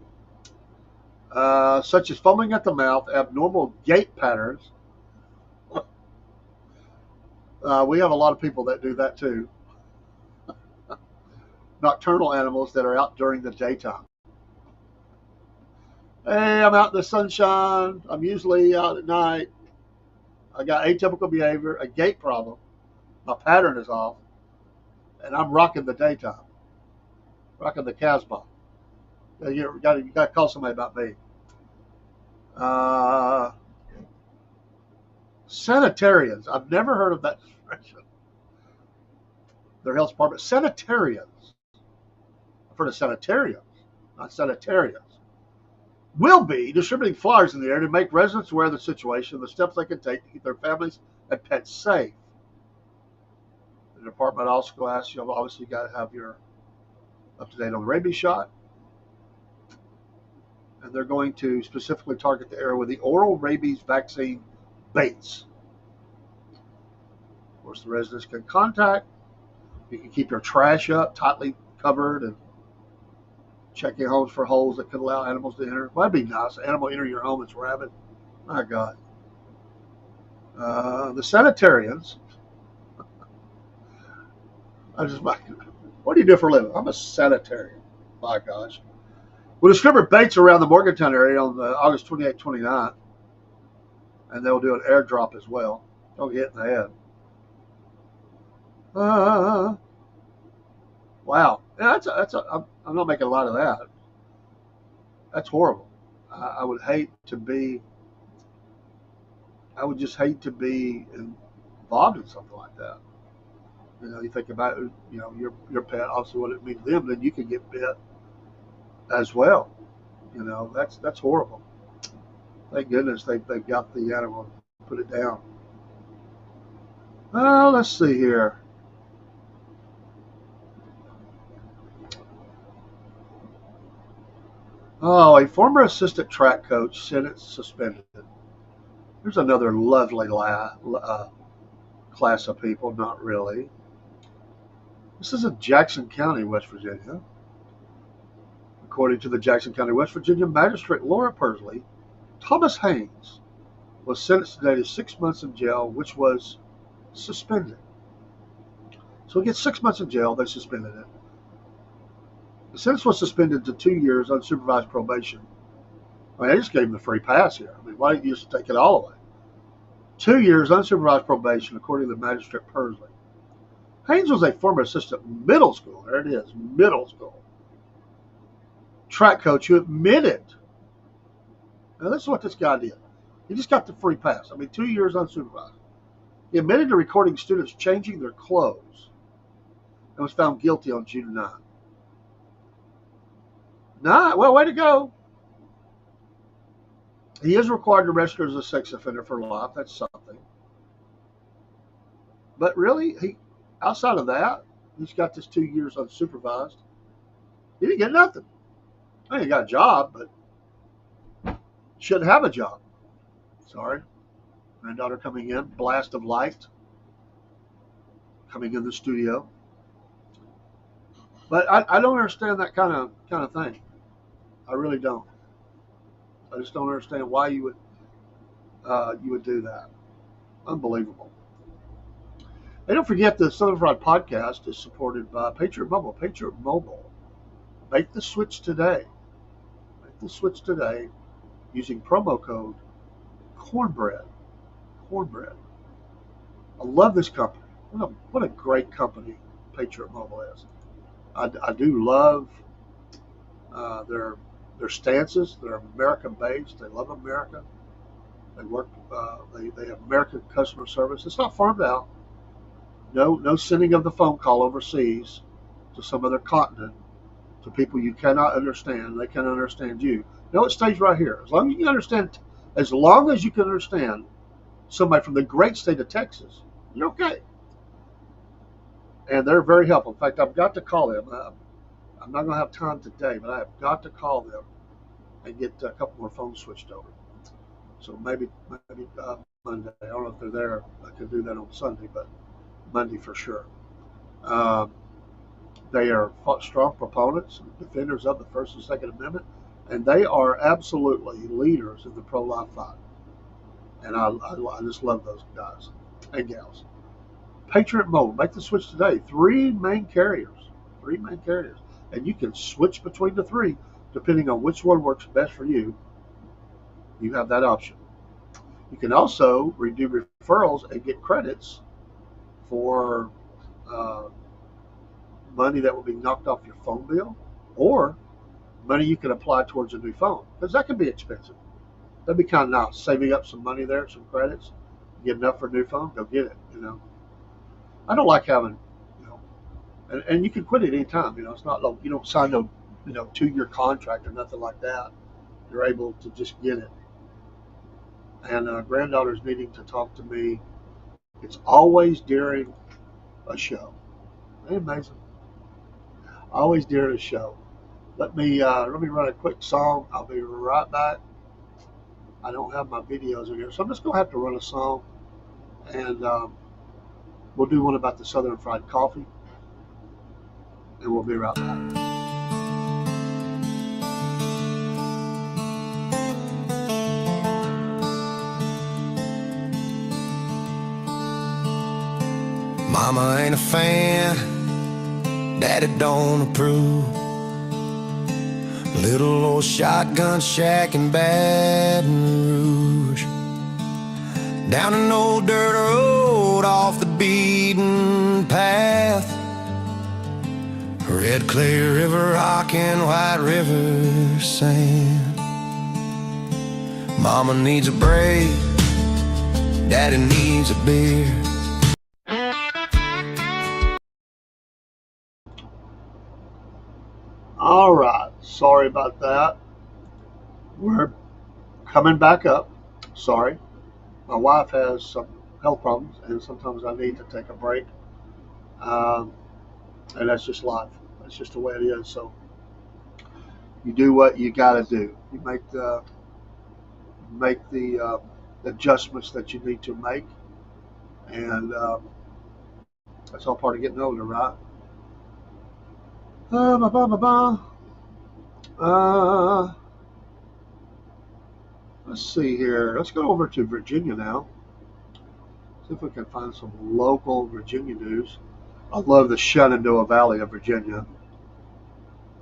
Such as foaming at the mouth, abnormal gait patterns. We have a lot of people that do that too. Nocturnal animals that are out during the daytime. Hey, I'm out in the sunshine. I'm usually out at night. I got atypical behavior, a gait problem. My pattern is off, and I'm rocking the daytime, rocking the Casbah. You got to call somebody about me. Sanitarians. I've never heard of that expression. Their health department. Sanitarians. I've heard of sanitarians, not sanitarians. Will be distributing flyers in the air to make residents aware of the situation and the steps they can take to keep their families and pets safe. The department also asks you, obviously, you got to have your up to date on the rabies shot. And they're going to specifically target the area with the oral rabies vaccine baits. Of course, the residents can contact. You can keep your trash up, tightly covered, and check your homes for holes that could allow animals to enter. Well, that'd be nice. An animal enter your home, it's rabid. My God. The sanitarians. What do you do for a living? I'm a sanitarian. My gosh. We'll distribute baits around the Morgantown area on August 28th, 29th. And they'll do an airdrop as well. Don't get in the head. Wow. Yeah, I'm not making a lot of that. That's horrible. I would just hate to be involved in something like that. You know, you think about, your pet, obviously what it means to them, then you can get bit as well. You know, that's horrible. Thank goodness they've got the animal, put it down. Let's see here. Oh, a former assistant track coach sentenced suspended. There's another lovely class of people. Not really. This is in Jackson County, West Virginia. According to the Jackson County, West Virginia magistrate Laura Persley, Thomas Haynes was sentenced today to 6 months in jail, which was suspended. So he gets 6 months in jail. They suspended it. The sentence was suspended to 2 years unsupervised probation. I mean, they just gave him the free pass here. I mean, why don't you just take it all away? 2 years unsupervised probation, according to the magistrate Persley. Haynes was a former assistant middle school. There it is, middle school track coach who admitted. Now, this is what this guy did. He just got the free pass. I mean, 2 years unsupervised. He admitted to recording students changing their clothes and was found guilty on June 9th. Well, way to go. He is required to register as a sex offender for life. That's something. But really, outside of that, he's got this 2 years unsupervised. He didn't get nothing. I mean, he got a job, but shouldn't have a job. Sorry. Granddaughter coming in, blast of light, coming in the studio. But I don't understand that kind of thing. I really don't. I just don't understand why you would do that. Unbelievable. And don't forget the Southern Fried Podcast is supported by Patriot Mobile. Patriot Mobile. Make the switch today. Make the switch today using promo code Cornbread. Cornbread. I love this company. What a great company Patriot Mobile is. I do love their stances. They're American-based. They love America. They work. They have American customer service. It's not farmed out. No sending of the phone call overseas to some other continent to people you cannot understand. They can understand you. No, it stays right here. As long as you can understand somebody from the great state of Texas, you're okay. And they're very helpful. In fact, I've got to call them. I'm not going to have time today, but I have got to call them and get a couple more phones switched over. So maybe Monday. I don't know if they're there. I could do that on Sunday, but Monday for sure. Um, they are strong proponents and defenders of the First and Second Amendment, and they are absolutely leaders in the pro-life fight. And I just love those guys and gals. Patriot Mobile, make the switch today. Three main carriers, and you can switch between the three depending on which one works best for you. You have that option. You can also redo referrals and get credits for money that will be knocked off your phone bill, or money you can apply towards a new phone, because that can be expensive. That'd be kind of nice, saving up some money there, some credits, get enough for a new phone, go get it. I don't like having, and you can quit at any time. It's not like you don't sign no 2-year contract or nothing like that. You're able to just get it. And granddaughter's needing to talk to me. It's always during a show. Isn't that amazing? Always during a show. Let me run a quick song. I'll be right back. I don't have my videos in here, so I'm just gonna have to run a song, and we'll do one about the Southern Fried Coffee, and we'll be right back. Mama ain't a fan, Daddy don't approve. Little old shotgun shack in Baton Rouge, down an old dirt road off the beaten path. Red clay river rockin' white river sand. Mama needs a break, Daddy needs a beer. All right, sorry about that. We're coming back up. Sorry. My wife has some health problems, and sometimes I need to take a break. And that's just life. That's just the way it is. So you do what you got to do. You make the adjustments that you need to make, and that's all part of getting older, right? Let's see here. Let's go over to Virginia now. See if we can find some local Virginia news. I love the Shenandoah Valley of Virginia.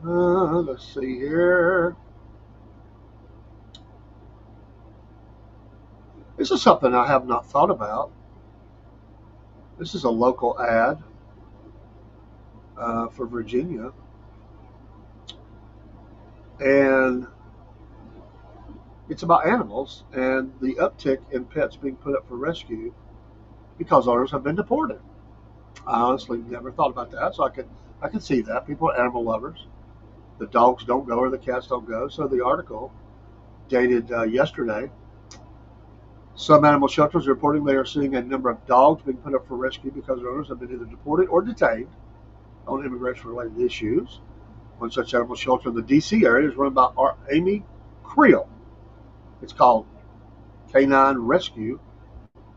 Let's see here. This is something I have not thought about. This is a local ad for Virginia. And it's about animals and the uptick in pets being put up for rescue because owners have been deported. I honestly never thought about that, so I can see that. People are animal lovers. The dogs don't go or the cats don't go. So the article, dated yesterday, some animal shelters are reporting they are seeing a number of dogs being put up for rescue because their owners have been either deported or detained on immigration-related issues. One such animal shelter in the D.C. area is run by Amy Creel. It's called Canine Rescue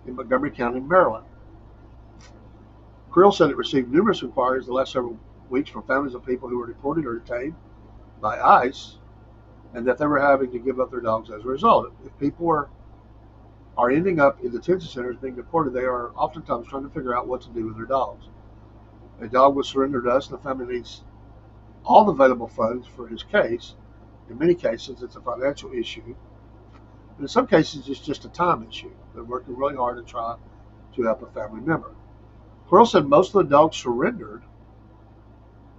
in Montgomery County, Maryland. Creel said it received numerous inquiries the last several weeks from families of people who were deported or detained by ICE, and that they were having to give up their dogs as a result. If people are ending up in detention centers being deported, they are oftentimes trying to figure out what to do with their dogs. A dog was surrendered to us, and the family needs all the available funds for his case. In many cases, it's a financial issue. And in some cases, it's just a time issue. They're working really hard to try to help a family member. Creel said most of the dogs surrendered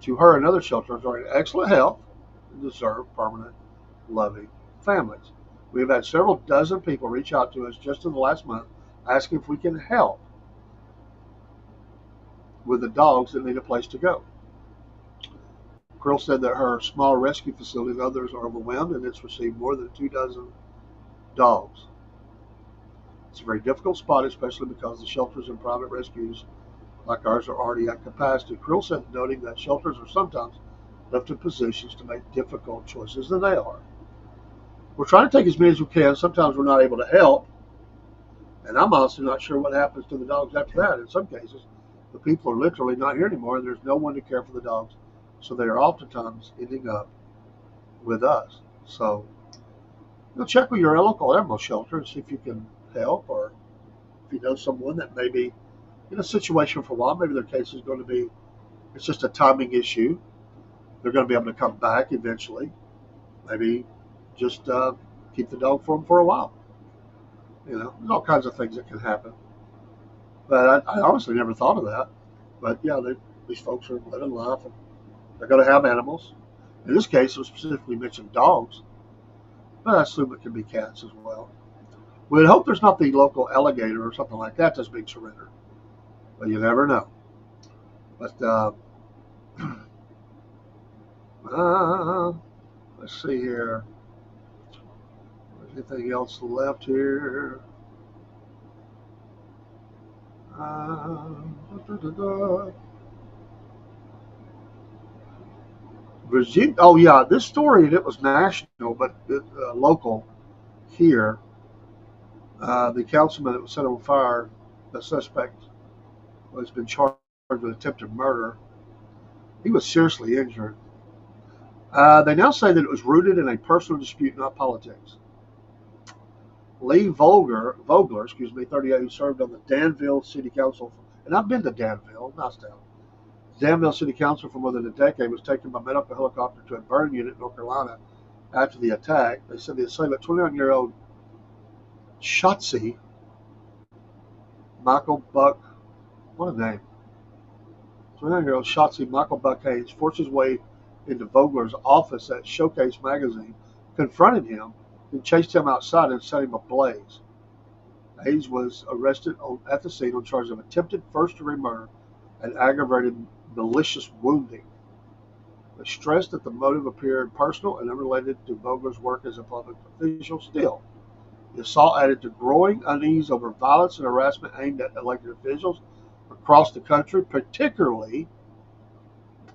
to her and other shelters are in excellent health and deserve permanent, loving families. We have had several dozen people reach out to us just in the last month asking if we can help with the dogs that need a place to go. Krill said that her small rescue facility and others are overwhelmed, and it's received more than 24 dogs. It's a very difficult spot, especially because the shelters and private rescues like ours are already at capacity. Krill said, noting that shelters are sometimes left in positions to make difficult choices, and they are. We're trying to take as many as we can. Sometimes we're not able to help, and I'm honestly not sure what happens to the dogs after that. In some cases, the people are literally not here anymore, and there's no one to care for the dogs, so they are oftentimes ending up with us. So you'll check with your local animal shelter and see if you can help, or if you know someone that may be in a situation for a while. Maybe their case is going to be, it's just a timing issue. They're going to be able to come back eventually. Maybe just keep the dog for them for a while. You know, there's all kinds of things that can happen. But I honestly never thought of that. But yeah, these folks are living life, and they're going to have animals. In this case, it was specifically mentioned dogs, but I assume it can be cats as well. We'd hope there's not the local alligator or something like that that's being surrendered, but you never know. But let's see here. Anything else left here? Virginia. Oh yeah, this story, it was national, but local here. The councilman that was set on fire, the suspect has been charged with attempted murder. He was seriously injured. They now say that it was rooted in a personal dispute, not politics. Lee Vogler, 38, who served on the Danville City Council, and I've been to Danville, nice town. Danville City Council for more than a decade, was taken by medical helicopter to a burn unit in North Carolina after the attack. They said the assailant, 29-year-old Shotzi Michael Buck, what a name, 29-year-old Shotzi Michael Buck Haynes, forced his way into Vogler's office at Showcase magazine, confronted him, and chased him outside and set him ablaze. Haynes was arrested at the scene on charges of attempted first-degree murder and aggravated malicious wounding. They stressed that the motive appeared personal and unrelated to Vogler's work as a public official. Still, the assault added to growing unease over violence and harassment aimed at elected officials across the country, particularly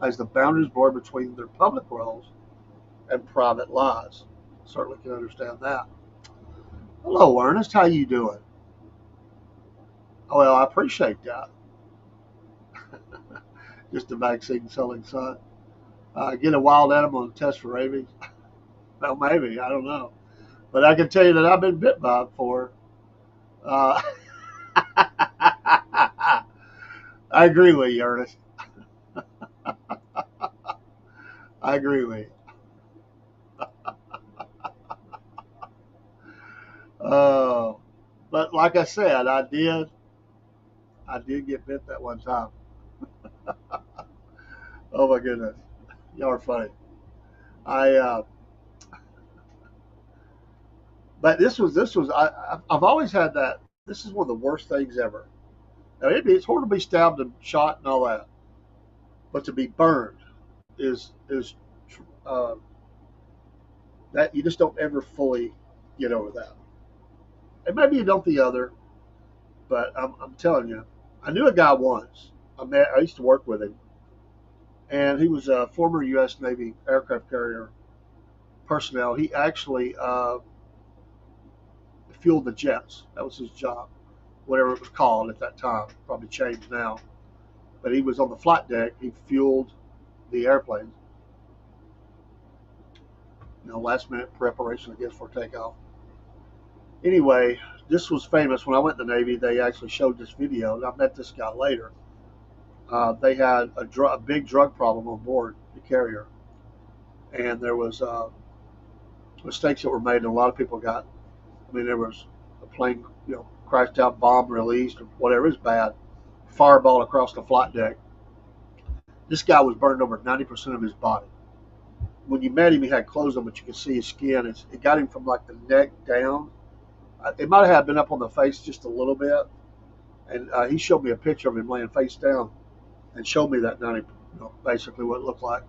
as the boundaries blur between their public roles and private lives. Certainly can understand that. Hello, Ernest. How you doing? Oh, well, I appreciate that. Just a vaccine selling son. Get a wild animal and test for rabies. Well, maybe. I don't know. But I can tell you that I've been bit by it before. Uh, I agree with you, Ernest. I agree with you. But like I said, I did get bit that one time. Oh my goodness, y'all are funny. I but I've always had that. This is one of the worst things ever. Now, it's hard to be stabbed and shot and all that, but to be burned is uh, that you just don't ever fully get over that. And maybe you don't the other, but I'm telling you, I knew a guy once. I used to work with him, and he was a former U.S. Navy aircraft carrier personnel. He actually fueled the jets. That was his job, whatever it was called at that time. Probably changed now. But he was on the flight deck. He fueled the airplanes. Last minute preparation, I guess, for takeoff. Anyway, this was famous. When I went to the Navy, they actually showed this video, and I met this guy later. They had a big drug problem on board the carrier, and there was mistakes that were made, and a lot of people got. I mean, there was a plane, crashed out, bomb released, or whatever. It was bad. Fireball across the flight deck. This guy was burned over 90% of his body. When you met him, he had clothes on, but you could see his skin. It got him from like the neck down. It might have been up on the face just a little bit. And he showed me a picture of him laying face down and showed me that 90, basically what it looked like.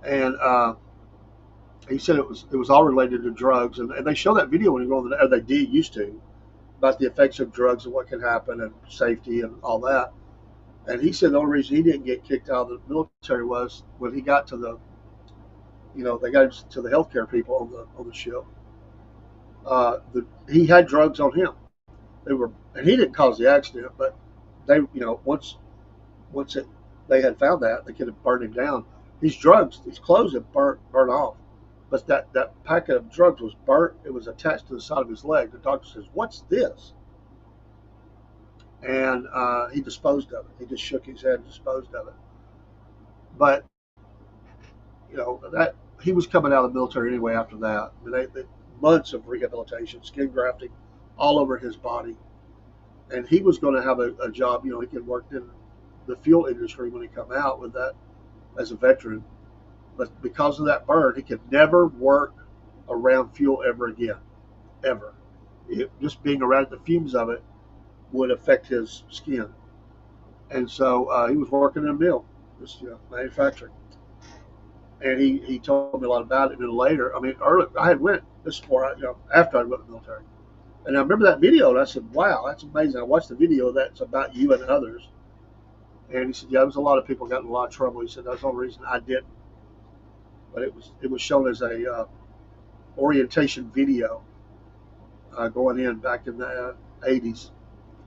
And he said it was all related to drugs, and they show that video when you go on the, or they did used to, about the effects of drugs and what can happen and safety and all that. And he said the only reason he didn't get kicked out of the military was when he got to the, they got him to the healthcare people on the ship. He had drugs on him. And he didn't cause the accident, but they, once they had found that, they could have burned him down. His drugs, his clothes had burnt off, but that packet of drugs was burnt. It was attached to the side of his leg. The doctor says, "What's this?" And he disposed of it. He just shook his head and disposed of it. But that he was coming out of the military anyway. After that, I mean, they months of rehabilitation, skin grafting, all over his body, and he was going to have a job. He could work in the fuel industry when he come out with that as a veteran. But because of that burn, he could never work around fuel ever again, ever. Just being around the fumes of it would affect his skin. And so he was working in a mill, just manufacturing. And he told me a lot about it. And then later, I mean, early I had went this far, after I went to the military. And I remember that video, and I said, "Wow, that's amazing." I watched the video that's about you and others. And he said, "Yeah, there was a lot of people got in a lot of trouble." He said, "That's the only reason I didn't." But it was shown as a orientation video going in back in the 80s.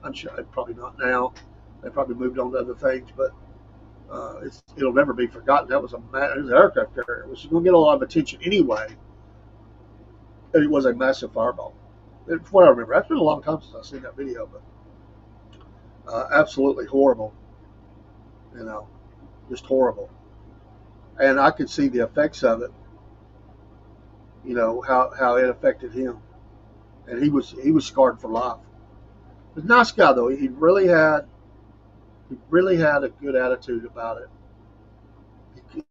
I'm sure probably not now. They probably moved on to other things, but it'll never be forgotten. That was it was an aircraft carrier, which is going to get a lot of attention anyway. And it was a massive fireball. From what I remember, that's been a long time since I've seen that video, but absolutely horrible. Just horrible. And I could see the effects of it. How it affected him, and he was scarred for life. He's a nice guy though. He really had a good attitude about it.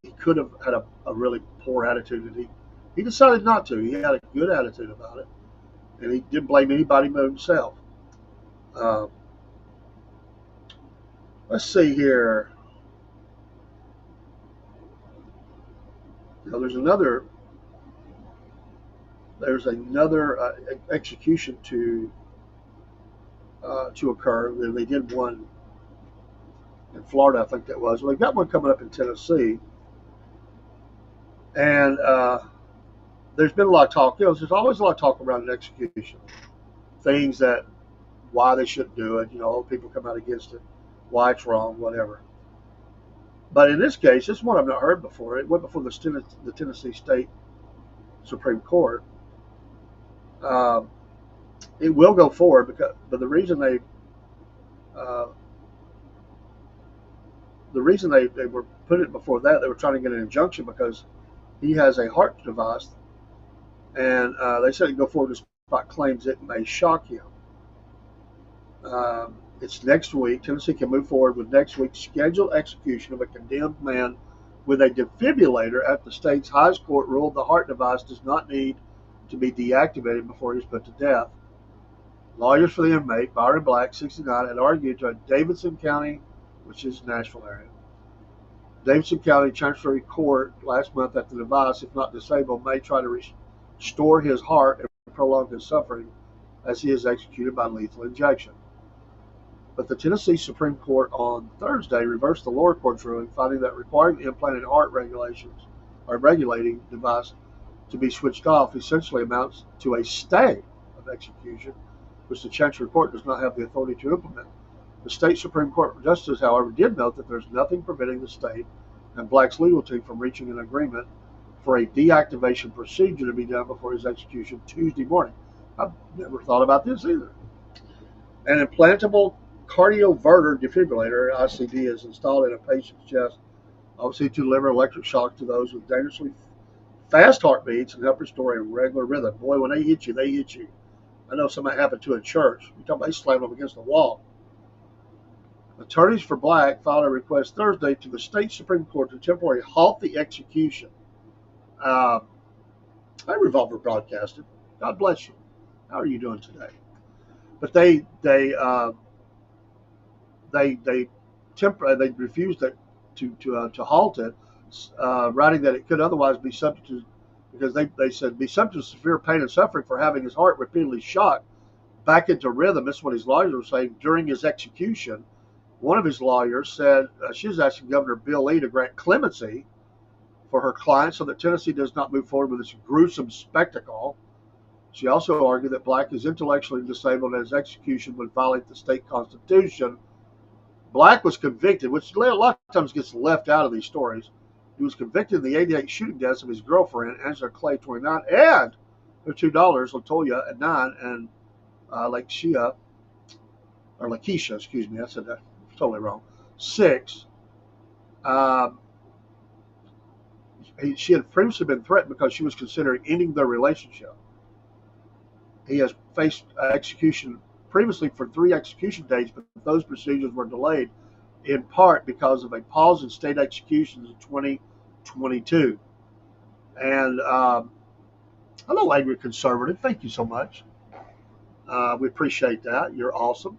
He could have had a really poor attitude, and he decided not to. He had a good attitude about it, and he didn't blame anybody but himself. Uh, let's see here. There's another execution to occur. They did one in Florida, I think that was. Well, they've got one coming up in Tennessee, and there's been a lot of talk. There's always a lot of talk around an execution, things that why they shouldn't do it. People come out against it, why it's wrong, whatever. But in this case, this is one I've not heard before. It went before the Tennessee State Supreme Court. Um, it will go forward but uh, the reason they were putting it before that, they were trying to get an injunction because he has a heart device, and they said it go forward despite claims it may shock him. It's next week. Tennessee can move forward with next week's scheduled execution of a condemned man with a defibrillator after the state's highest court ruled the heart device does not need to be deactivated before he is put to death. Lawyers for the inmate, Byron Black, 69, had argued to a Davidson County, which is Nashville area, Davidson County Chancery Court last month that the device, if not disabled, may try to restore his heart and prolong his suffering as he is executed by lethal injection. But the Tennessee Supreme Court on Thursday reversed the lower court's ruling, finding that requiring the implanted heart regulations or regulating device to be switched off essentially amounts to a stay of execution, which the Chancery Court does not have the authority to implement. The state Supreme Court justice, however, did note that there's nothing preventing the state and Black's legal team from reaching an agreement for a deactivation procedure to be done before his execution Tuesday morning. I've never thought about this either. An implantable cardioverter defibrillator, ICD, is installed in a patient's chest, obviously to deliver electric shock to those with dangerously fast heartbeats and help restore a regular rhythm. Boy, when they hit you, they hit you. I know something happened to a church. You talk about they slammed them against the wall. Attorneys for Black filed a request Thursday to the state Supreme Court to temporarily halt the execution. I Revolver broadcasted. God bless you. How are you doing today? But they refused to halt it writing that it could otherwise be subject to, because they said, be subject to severe pain and suffering for having his heart repeatedly shocked back into rhythm. This is what his lawyers were saying during his execution. One of his lawyers said she was asking Governor Bill Lee to grant clemency for her client so that Tennessee does not move forward with this gruesome spectacle. She also argued that Black is intellectually disabled and his execution would violate the state constitution. Black was convicted, which a lot of times gets left out of these stories. He was convicted of the 88 shooting deaths of his girlfriend, Angela Clay, 29, and her two daughters, Latoya at 9, and Lakeisha, excuse me, I said that totally wrong, 6. She had previously been threatened because she was considering ending their relationship. He has faced execution previously for 3 execution dates, but those procedures were delayed in part because of a pause in state executions in 2022. And hello, Angry Conservative. Thank you so much. We appreciate that. You're awesome.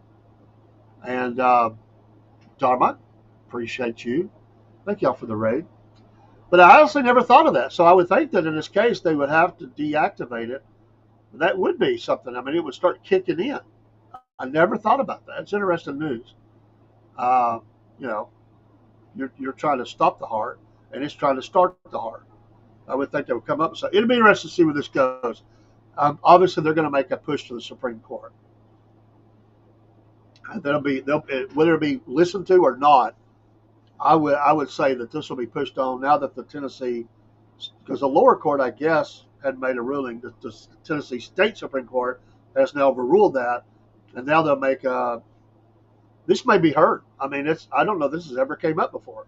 And Dharma, appreciate you. Thank y'all for the raid. But I honestly never thought of that. So I would think that in this case, they would have to deactivate it. That would be something. I mean, it would start kicking in. I never thought about that. It's interesting news. You know, you're trying to stop the heart, and it's trying to start the heart. I would think they would come up and say, it'll be interesting to see where this goes. Obviously, they're going to make a push to the Supreme Court. And whether it be listened to or not, I would say that this will be pushed on now that the Tennessee, because the lower court, I guess, had made a ruling that the Tennessee State Supreme Court has now overruled that, and now they'll make this may be heard. I mean, I don't know if this has ever came up before.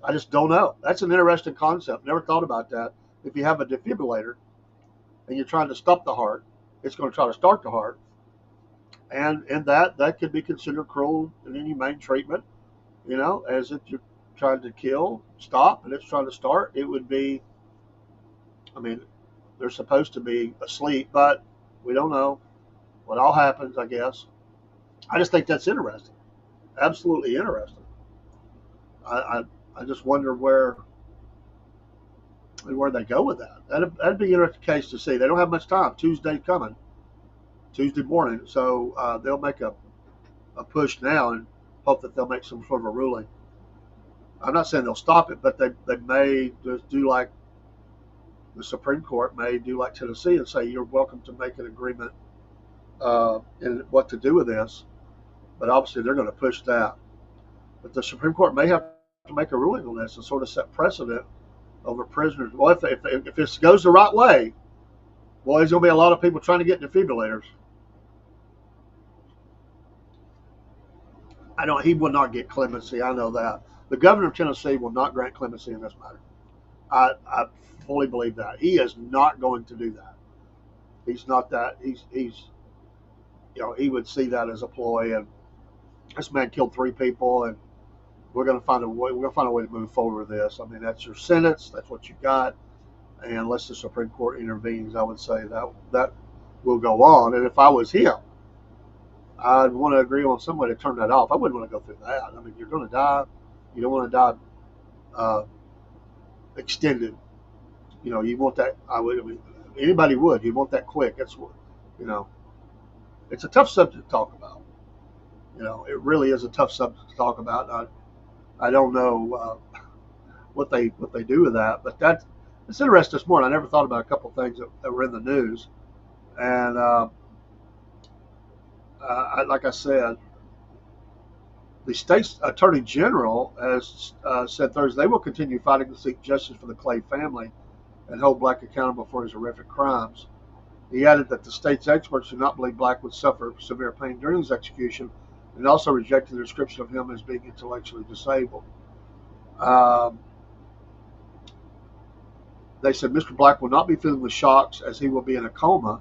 I just don't know. That's an interesting concept. Never thought about that. If you have a defibrillator and you're trying to stop the heart, it's going to try to start the heart, and that could be considered cruel and inhumane treatment. You know, as if you're trying to kill, stop, and it's trying to start. It would be. I mean, they're supposed to be asleep, but we don't know what all happens, I guess. I just think that's interesting. Absolutely interesting. I just wonder where they go with that. That'd be an interesting case to see. They don't have much time. Tuesday coming, Tuesday morning. So they'll make a push now and hope that they'll make some sort of a ruling. I'm not saying they'll stop it, but they may just do like the Supreme Court may do like Tennessee and say you're welcome to make an agreement in what to do with this. But obviously they're going to push that. But the Supreme Court may have to make a ruling on this and sort of set precedent over prisoners. Well, if this goes the right way, well, there's going to be a lot of people trying to get defibrillators. He will not get clemency. I know that. The governor of Tennessee will not grant clemency in this matter. I fully believe that. He is not going to do that. He's not that. He's he would see that as a ploy, and this man killed 3 people, and we're going to find a way. We're going to find a way to move forward with this. I mean, that's your sentence. That's what you got. And unless the Supreme Court intervenes, I would say that will go on. And if I was him, I'd want to agree on some way to turn that off. I wouldn't want to go through that. I mean, you're going to die. You don't want to die extended. You know, you want that. I mean, anybody would. You want that quick. That's what. It's a tough subject to talk about. It really is a tough subject to talk about. I don't know what they do with that, but it's interesting this morning. I never thought about a couple of things that were in the news, and like I said, the state's attorney general has said Thursday they will continue fighting to seek justice for the Clay family and hold Black accountable for his horrific crimes. He added that the state's experts do not believe Black would suffer severe pain during his execution, and also rejected the description of him as being intellectually disabled. They said Mr. Black will not be feeling the shocks as he will be in a coma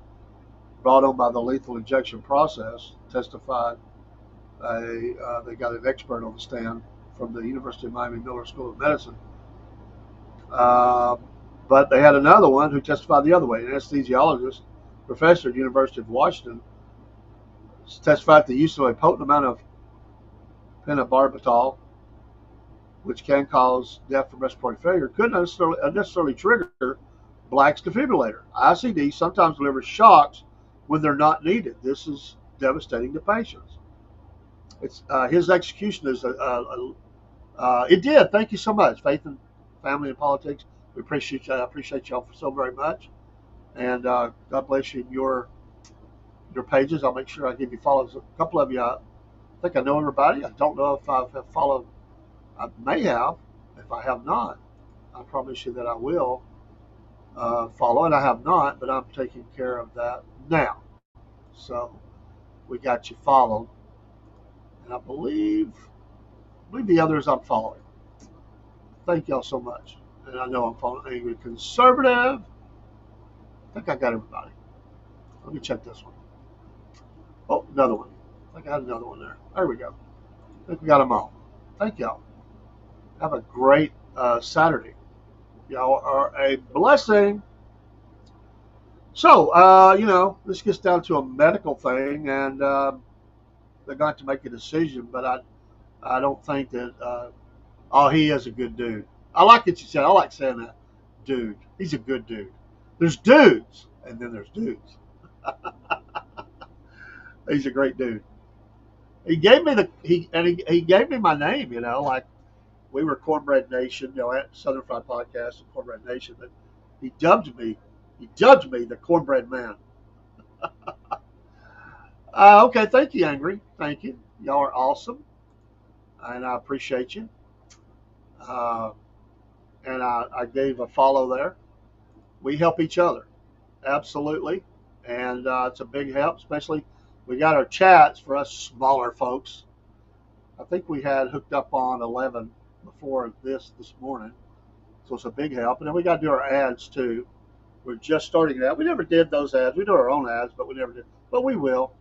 brought on by the lethal injection process, testified. They got an expert on the stand from the University of Miami Miller School of Medicine. But they had another one who testified the other way, an anesthesiologist, professor at the University of Washington, testified that the use of a potent amount of pentobarbital which can cause death from respiratory failure, could necessarily trigger Black's defibrillator. ICD sometimes delivers shocks when they're not needed. This is devastating to patients. It's his execution is it did. Thank you so much, Faith and Family and Politics. We appreciate y'all so very much, and God bless you in your pages. I'll make sure I give you follows. A couple of you, I think I know everybody. I don't know if I've followed. I may have. If I have not, I promise you that I will follow, and I have not, but I'm taking care of that now. So we got you followed, and I believe the others I'm following. Thank y'all so much. And I know I'm following Angry Conservative. I think I got everybody. Let me check this one. Oh, another one. I think I had another one there. There we go. I think we got them all. Thank y'all. Have a great Saturday. Y'all are a blessing. So, this gets down to a medical thing, and they're going to make a decision, but I don't think that, he is a good dude. I like what you said. I like saying that. Dude. He's a good dude. There's dudes, and then there's dudes. He's a great dude. He gave me he gave me my name, like we were Cornbread Nation, at Southern Fried Podcast and Cornbread Nation, but he dubbed me the Cornbread Man. Okay, thank you, Angry. Thank you. Y'all are awesome, and I appreciate you. Uh, and I gave a follow there. We help each other, absolutely, and it's a big help. Especially, we got our chats for us smaller folks. I think we had hooked up on 11 before this morning, so it's a big help. And then we got to do our ads too. We're just starting that. We never did those ads. We do our own ads, but we never did. But we will.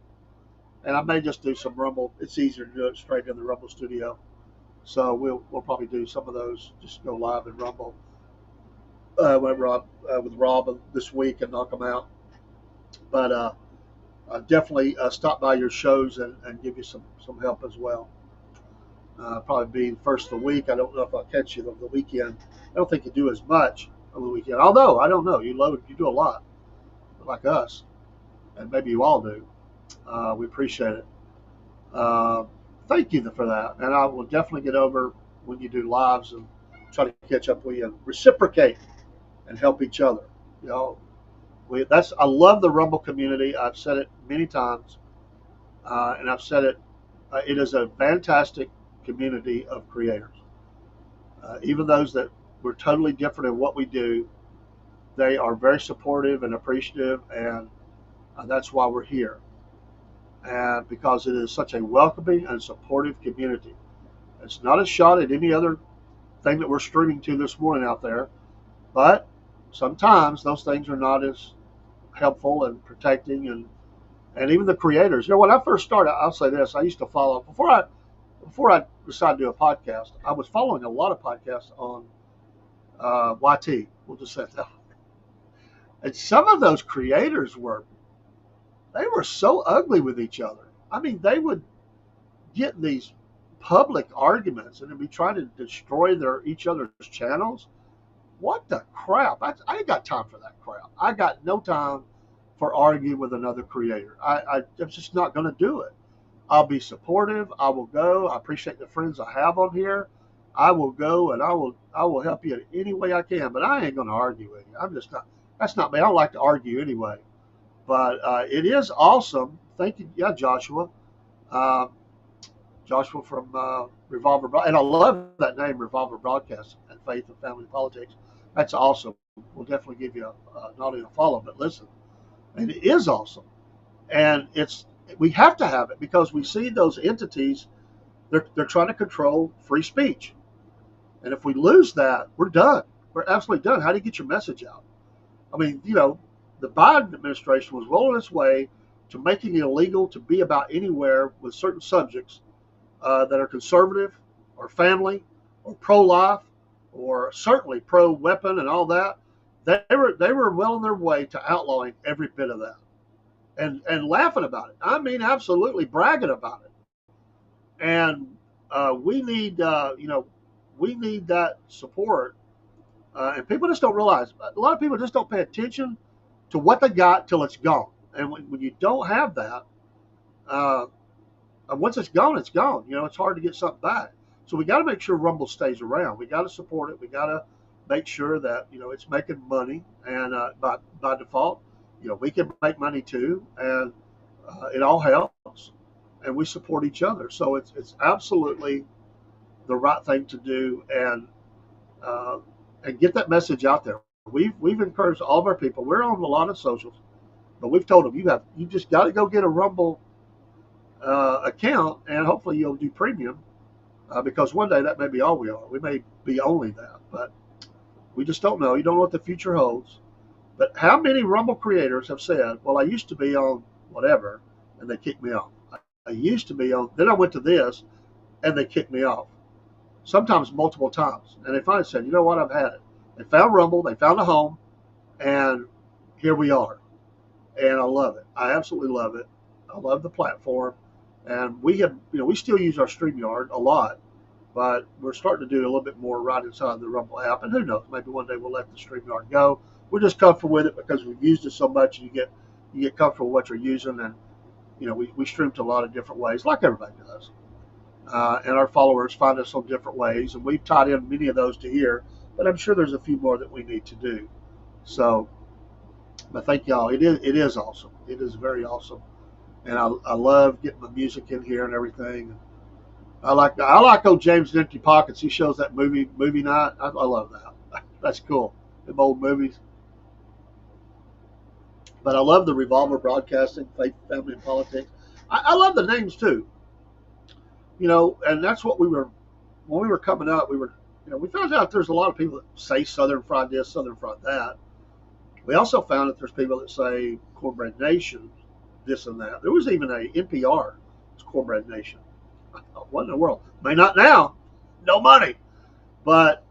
And I may just do some Rumble. It's easier to do it straight in the Rumble studio. So we'll probably do some of those. Just go live in Rumble with Rob this week and knock them out. But definitely stop by your shows and give you some help as well. Probably be first of the week. I don't know if I'll catch you on the weekend. I don't think you do as much on the weekend. Although I don't know, you do a lot, like us, and maybe you all do. We appreciate it. Thank you for that, and I will definitely get over when you do lives and try to catch up with you and reciprocate and help each other. I love the Rumble community. I've said it many times, and I've said it. It is a fantastic community of creators. Even those that we're totally different in what we do, they are very supportive and appreciative, and that's why we're here. And because it is such a welcoming and supportive community. It's not a shot at any other thing that we're streaming to this morning out there, but sometimes those things are not as helpful and protecting, and even the creators. When I first started, I'll say this: I used to follow before I decided to do a podcast. I was following a lot of podcasts on YT. We'll just say that. And some of those creators were so ugly with each other. I mean, they would get these public arguments and they'd be trying to destroy each other's channels. What the crap? I ain't got time for that crap. I got no time for arguing with another creator. I'm just not going to do it. I'll be supportive. I will go. I appreciate the friends I have on here. I will go and I will help you in any way I can. But I ain't going to argue with you. I'm just not. That's not me. I don't like to argue anyway. But it is awesome. Thank you, Joshua. Joshua from Revolver, and I love that name, Revolver Broadcast and Faith and Family Politics. That's awesome. We'll definitely give you not only a follow, but listen. And it is awesome, and we have to have it because we see those entities. They're trying to control free speech, and if we lose that, we're done. We're absolutely done. How do you get your message out? I mean, the Biden administration was well on its way to making it illegal to be about anywhere with certain subjects that are conservative or family or pro-life or certainly pro-weapon and all that. They were well on their way to outlawing every bit of that and laughing about it. I mean, absolutely bragging about it. And we need, we need that support. And people just don't realize. A lot of people just don't pay attention to what they got till it's gone. And when you don't have that, uh, once it's gone, it's gone. You know, it's hard to get something back. So we got to make sure Rumble stays around. We got to support it. We got to make sure that it's making money, and by default, we can make money too, and it all helps, and we support each other. So it's absolutely the right thing to do, uh, and get that message out there. We've encouraged all of our people. We're on a lot of socials, but we've told them you just got to go get a Rumble account, and hopefully you'll do premium, because one day that may be all we are. We may be only that, but we just don't know. You don't know what the future holds. But how many Rumble creators have said, "Well, I used to be on whatever, and they kicked me off. I used to be on, then I went to this, and they kicked me off." Sometimes multiple times, and they finally said, "You know what? I've had it." They found Rumble, they found a home, and here we are. And I love it. I absolutely love it. I love the platform, and we still use our StreamYard a lot, but we're starting to do a little bit more right inside the Rumble app. And who knows? Maybe one day we'll let the StreamYard go. We're just comfortable with it because we've used it so much, and you get comfortable with what you're using, and we stream to a lot of different ways, like everybody does. And our followers find us on different ways, and we've tied in many of those to here, but I'm sure there's a few more that we need to do. So, but thank y'all. It is awesome. It is very awesome, and I love getting the music in here and everything. I like old James and Empty Pockets. He shows that movie night. I love that. That's cool. Them old movies. But I love the Revolver Broadcasting, Faith, Family, and Politics. I love the names too. And that's what we were when we were coming up. We found out there's a lot of people that say Southern Fried this, Southern Fried that. We also found that there's people that say Cornbread Nation, this and that. There was even a NPR, it's Cornbread Nation. I thought, what in the world? May not now, no money. But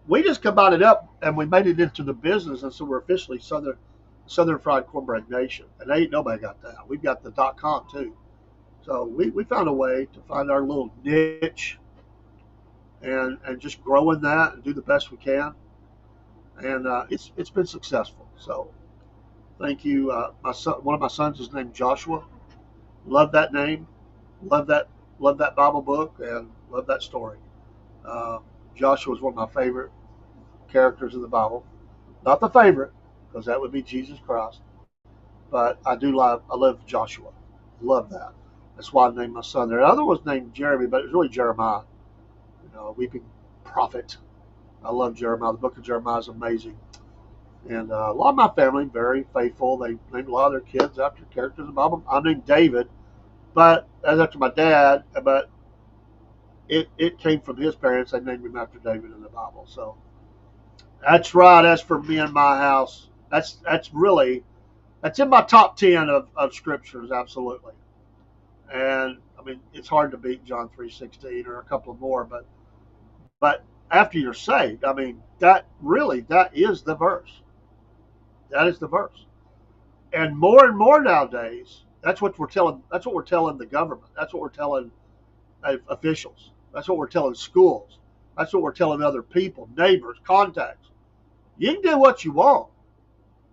we just combined it up and we made it into the business, and so we're officially Southern Fried Cornbread Nation. And ain't nobody got that. We've got the .com too. So we found a way to find our little niche, and just grow in that and do the best we can. And it's been successful. So thank you. My son, one of my sons is named Joshua. Love that name. Love that Bible book, and love that story. Joshua is one of my favorite characters in the Bible. Not the favorite, because that would be Jesus Christ. But I love Joshua. Love that. That's why I named my son there. The other was named Jeremy, but it was really Jeremiah. A weeping prophet. I love Jeremiah. The book of Jeremiah is amazing. And a lot of my family, very faithful. They named a lot of their kids after characters in the Bible. I named David, but that's after my dad. But it came from his parents. They named him after David in the Bible. So that's right. That's for me and my house. That's in my top 10 of scriptures, absolutely. And I mean, it's hard to beat John 3:16 or a couple of more, but after you're saved, I mean, that is the verse. That is the verse. And more nowadays, that's what we're telling. That's what we're telling the government. That's what we're telling officials. That's what we're telling schools. That's what we're telling other people, neighbors, contacts. You can do what you want.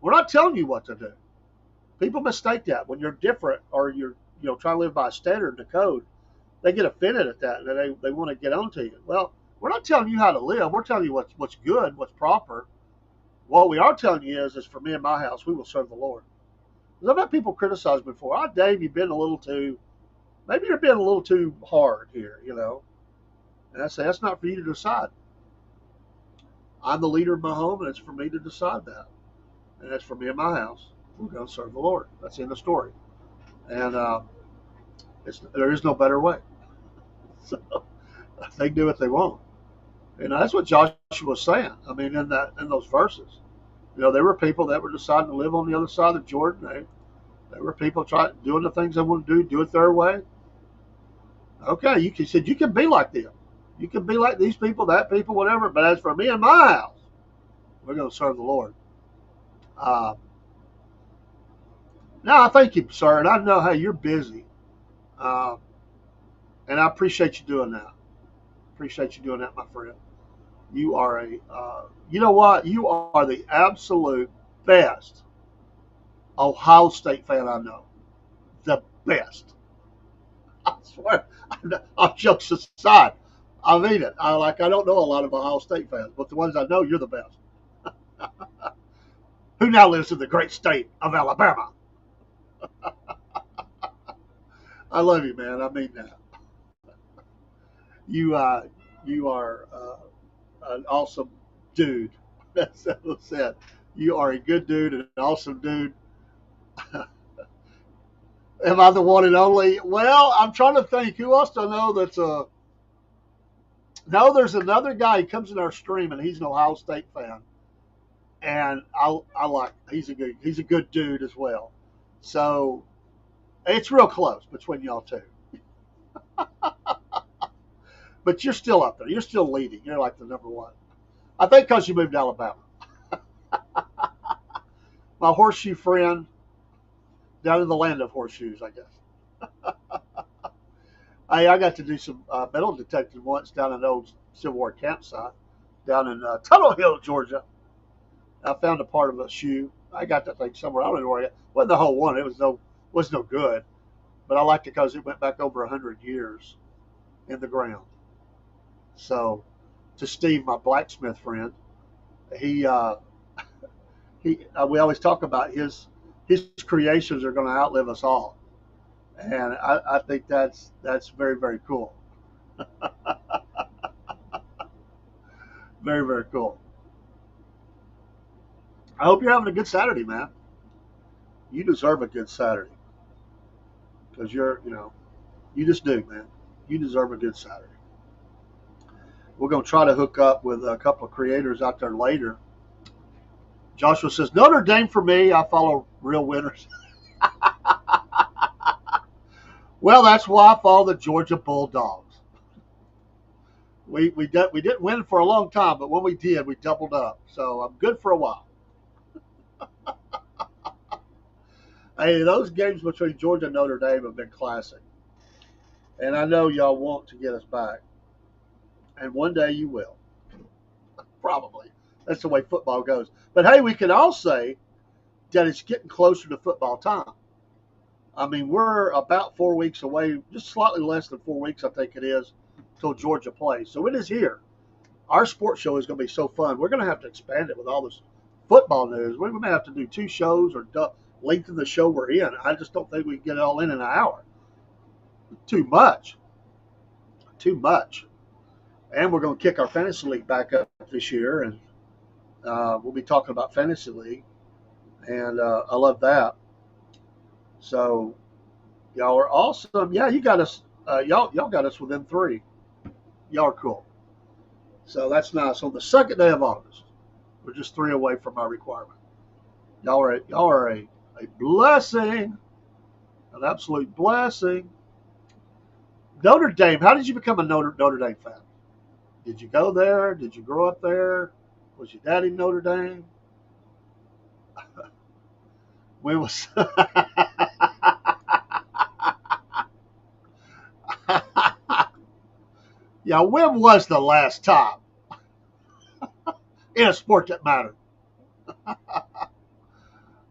We're not telling you what to do. People mistake that when you're different, or you're trying to live by a standard and a code. They get offended at that, and they want to get onto you. Well, we're not telling you how to live. We're telling you what's good, what's proper. What we are telling you is for me and my house, we will serve the Lord. Because I've had people criticize me before. Dave, maybe you're being a little too hard here, And I say, that's not for you to decide. I'm the leader of my home, and it's for me to decide that. And that's for me and my house. We're going to serve the Lord. That's the end of the story. And there is no better way. So they do what they want. That's what Joshua was saying. I mean, in those verses, there were people that were deciding to live on the other side of Jordan. There were people doing the things they want to do it their way. Okay, he said you can be like them. You can be like these people, that people, whatever. But as for me and my house, we're going to serve the Lord. Now, I thank you, sir, and I know, hey, you're busy. And I appreciate you doing that. Appreciate you doing that, my friend. You are you know what? You are the absolute best Ohio State fan I know. The best. I swear. I'm jokes aside. I mean it. I don't know a lot of Ohio State fans, but the ones I know, you're the best. Who now lives in the great state of Alabama? I love you, man. I mean that. You you are an awesome dude. That's what I said. You are a good dude and an awesome dude. Am I the one and only? Well, I'm trying to think. Who else do I know that's a. No, there's another guy. He comes in our stream and he's an Ohio State fan, and I like. He's a good dude as well. So it's real close between y'all two. But you're still up there. You're still leading. You're like the number one. I think because you moved to Alabama. My horseshoe friend down in the land of horseshoes, I guess. Hey, I got to do some metal detecting once down in an old Civil War campsite down in Tunnel Hill, Georgia. I found a part of a shoe. I got that thing somewhere. I don't know where it wasn't the whole one. It was no good, but I liked it because it went back over 100 years in the ground. So, to Steve, my blacksmith friend, he we always talk about his creations are going to outlive us all, and I think that's very very cool. Very very cool. I hope you're having a good Saturday, man. You deserve a good Saturday because you just do, man. You deserve a good Saturday. We're going to try to hook up with a couple of creators out there later. Joshua says, Notre Dame for me. I follow real winners. Well, that's why I follow the Georgia Bulldogs. We didn't win for a long time, but when we did, we doubled up. So I'm good for a while. Hey, those games between Georgia and Notre Dame have been classic. And I know y'all want to get us back. And one day you will. Probably. That's the way football goes. But hey, we can all say that it's getting closer to football time. I mean, we're about 4 weeks away, just slightly less than 4 weeks, I think it is, till Georgia plays. So it is here. Our sports show is going to be so fun. We're going to have to expand it with all this football news. We may have to do 2 shows or lengthen the show we're in. I just don't think we can get it all in an hour. Too much. Too much. And we're going to kick our fantasy league back up this year, and we'll be talking about fantasy league, and I love that. So y'all are awesome. Yeah, you got us. Y'all got us within 3. Y'all are cool. So that's nice. On the second day of August, we're just 3 away from our requirement. Y'all are a blessing, an absolute blessing. Notre Dame. How did you become a Notre Dame fan? Did you go there? Did you grow up there? Was your daddy Notre Dame? When was? Yeah, when was the last time in a sport that mattered?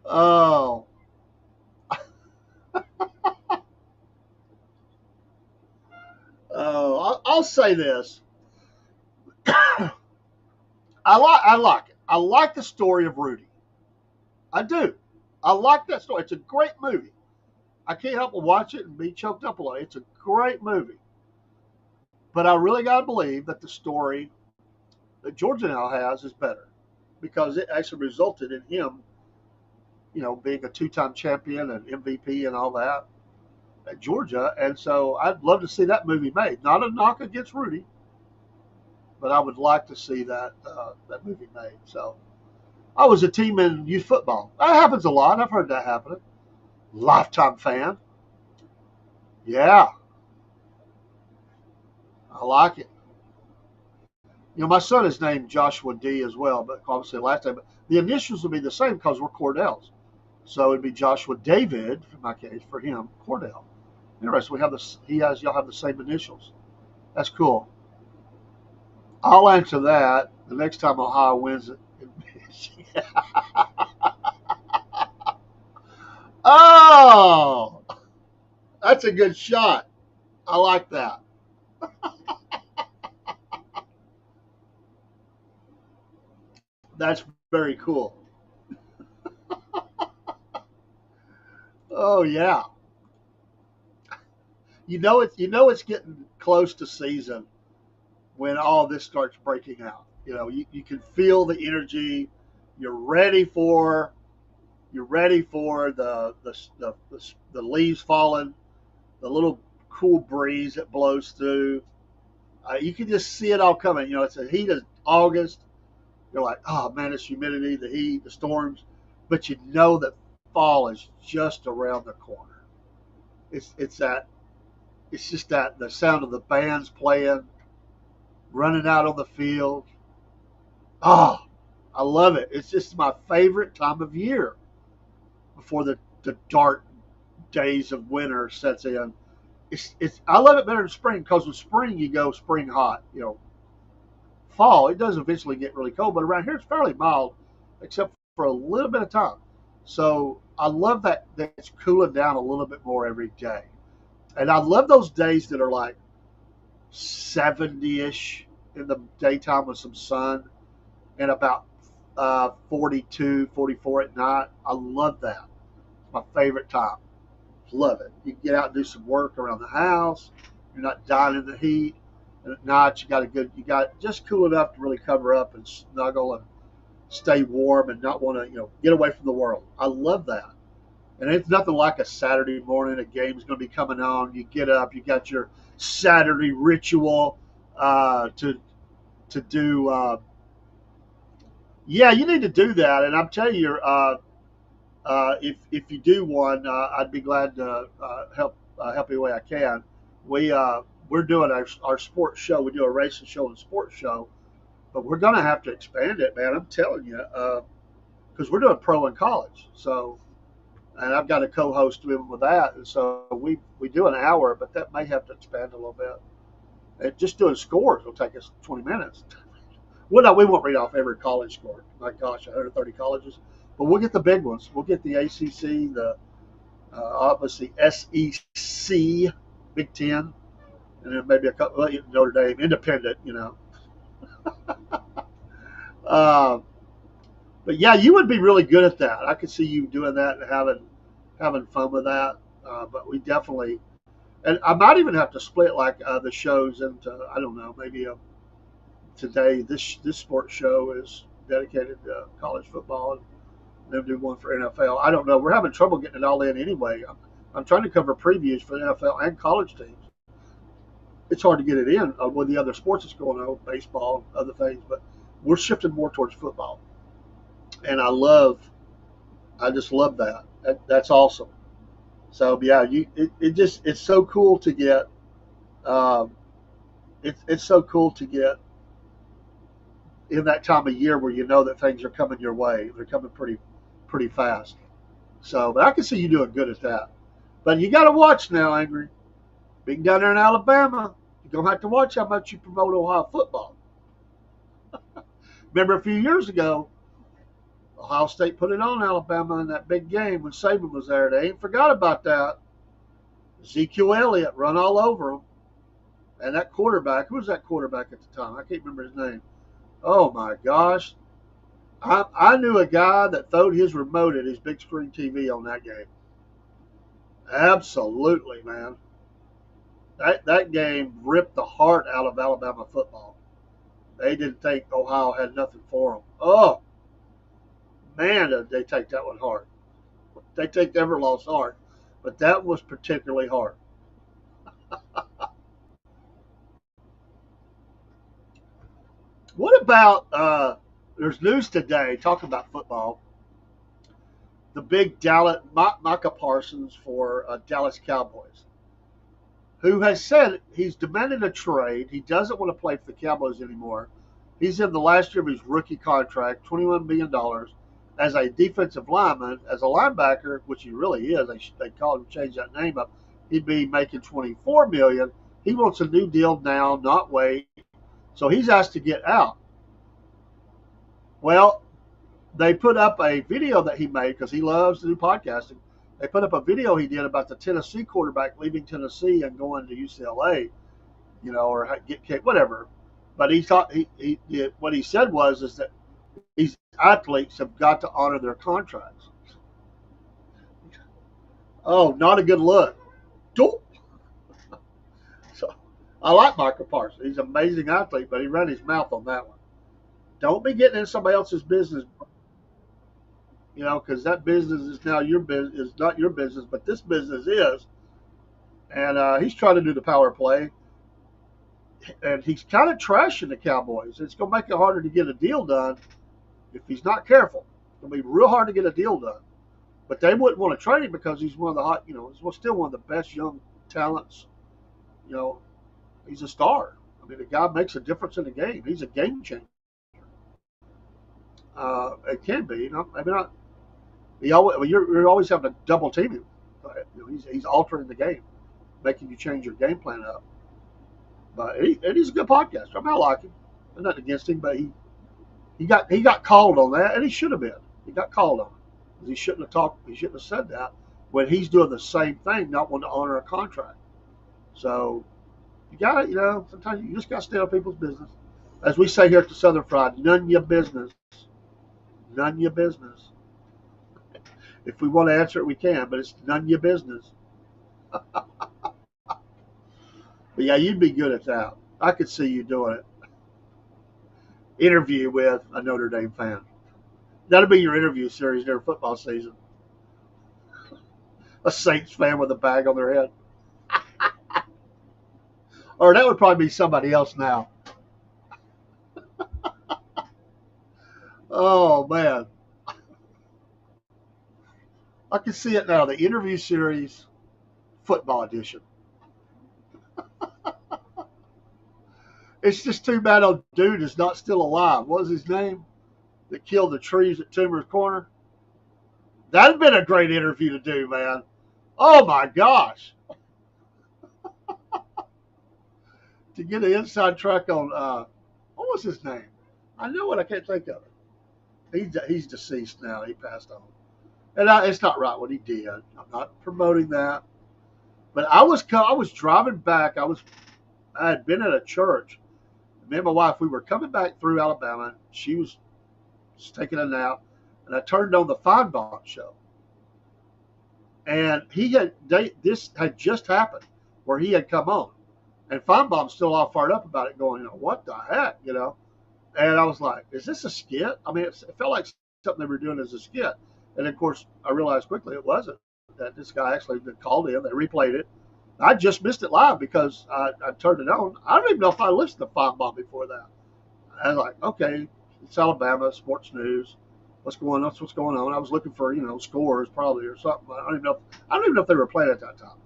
Oh, I'll say this. I like it. I like the story of Rudy. I do. I like that story. It's a great movie. I can't help but watch it and be choked up a lot. It's a great movie. But I really got to believe that the story that Georgia now has is better because it actually resulted in him, being a 2-time champion and MVP and all that at Georgia. And so I'd love to see that movie made. Not a knock against Rudy, but I would like to see that movie made. So I was a team in youth football. That happens a lot. I've heard that happening. Lifetime fan. Yeah, I like it. My son is named Joshua D as well, but obviously last name. But the initials will be the same because we're Cordells. So it'd be Joshua David, in my case, for him, Cordell. Interesting. We have this. Y'all have the same initials. That's cool. I'll answer that the next time Ohio wins it. Oh, that's a good shot. I like that. That's very cool. Oh yeah. You know it's getting close to season when all this starts breaking out. You can feel the energy. You're ready for you're ready for the leaves falling, the little cool breeze that blows through. You can just see it all coming. It's the heat of August. You're like, oh man, this humidity, the heat, the storms, but you know that fall is just around the corner. It's just that the sound of the bands playing, running out on the field. Oh, I love it. It's just my favorite time of year before the dark days of winter sets in. It's I love it better than spring because with spring you go spring hot. Fall it does eventually get really cold, but around here it's fairly mild, except for a little bit of time. So I love that it's cooling down a little bit more every day, and I love those days that are like 70ish in the daytime with some sun, and about 42, 44 at night. I love that. It's my favorite time. Love it. You can get out and do some work around the house. You're not dying in the heat. And at night, you got just cool enough to really cover up and snuggle and stay warm and not want to, get away from the world. I love that. And it's nothing like a Saturday morning. A game's going to be coming on. You get up. You got your Saturday ritual to do. Yeah, you need to do that. And I'm telling you, if you do one, I'd be glad to help any way I can. We're doing our sports show. We do a racing show and sports show, but we're gonna have to expand it, man. I'm telling you, because we're doing pro and college. So, and I've got a co-host with that, and so we do an hour, but that may have to expand a little bit. And just doing scores will take us 20 minutes. Well, no, we won't read off every college score. My gosh, 130 colleges. But we'll get the big ones. We'll get the ACC, the obviously SEC, Big Ten, and then maybe a couple Notre Dame, independent. Uh, but yeah, you would be really good at that. I could see you doing that and having fun with that. But we definitely, and I might even have to split like the shows into I don't know maybe today this sports show is dedicated to college football and them do one for NFL. I don't know. We're having trouble getting it all in anyway. I'm trying to cover previews for the NFL and college teams. It's hard to get it in with the other sports that's going on, baseball, other things, but we're shifting more towards football, and I just love that's awesome. So yeah, it's so cool to get. Um, it's so cool to get in that time of year where you know that things are coming your way. They're coming pretty fast. So, but I can see you doing good at that. But you got to watch now, Angry. Being down there in Alabama, you're gonna have to watch how much you promote Ohio football. Remember a few years ago, Ohio State put it on Alabama in that big game when Saban was there. They ain't forgot about that. Ezekiel Elliott run all over them, and that quarterback. Who was that quarterback at the time? I can't remember his name. Oh my gosh, I knew a guy that throwed his remote at his big screen TV on that game. Absolutely, man. That game ripped the heart out of Alabama football. They didn't think Ohio had nothing for them. Oh man, did they take that one hard. They take the ever lost hard, but that was particularly hard. What about there's news today talking about football. The big Dallas Micah Parsons for Dallas Cowboys, who has said he's demanded a trade. He doesn't want to play for the Cowboys anymore. He's in the last year of his rookie contract, $21 million as a defensive lineman. As a linebacker, which he really is, they called him, change that name up. He'd be making $24 million. He wants a new deal now, not wait. So he's asked to get out. Well, they put up a video that he made because he loves to do podcasting. They put up a video he did about the Tennessee quarterback leaving Tennessee and going to UCLA, or get kicked, whatever. But he thought what he said was is that these athletes have got to honor their contracts. Oh, not a good look. So I like Michael Parsons. He's an amazing athlete, but he ran his mouth on that one. Don't be getting in somebody else's business, because that business is now your business. Is not your business, but this business is. And he's trying to do the power play, and he's kind of trashing the Cowboys. It's going to make it harder to get a deal done if he's not careful. It's going to be real hard to get a deal done. But they wouldn't want to trade him because he's one of the hot, he's still one of the best young talents. He's a star. I mean, the guy makes a difference in the game. He's a game changer. It can be, maybe not. You're always having to double team him. He's altering the game, making you change your game plan up. But he's a good podcaster. I like him. I'm not against him, but he got called on that, and he should have been. He got called on it. He shouldn't have talked. He shouldn't have said that when he's doing the same thing, not wanting to honor a contract. So you got to, sometimes you just got to stay on people's business. As we say here at the Southern Fried, none your business. None your business. If we want to answer it, we can, but it's none your business. But yeah, you'd be good at that. I could see you doing it. Interview with a Notre Dame fan. That'll be your interview series during football season. A Saints fan with a bag on their head. Or that would probably be somebody else now. Oh, man. I can see it now. The interview series, football edition. It's just too bad old dude is not still alive. What was his name that killed the trees at Timber's Corner? That'd have been a great interview to do, man. Oh, my gosh. To get an inside track on, what was his name? I know it. I can't think of it. He's deceased now. He passed on. And it's not right what he did. I'm not promoting that. But I was driving back. I had been at a church. Me and my wife, we were coming back through Alabama. She was taking a nap, and I turned on the Feinbaum show. And this had just happened where he had come on. And Feinbaum's still all fired up about it, going, what the heck, And I was like, is this a skit? I mean, it felt like something they were doing as a skit. And, of course, I realized quickly it wasn't. That this guy actually called in. They replayed it. I just missed it live because I turned it on. I don't even know if I listened to Feinbaum before that. I was like, okay, it's Alabama, sports news. What's going on? What's going on? I was looking for, scores probably or something. I don't even know if they were playing at that time.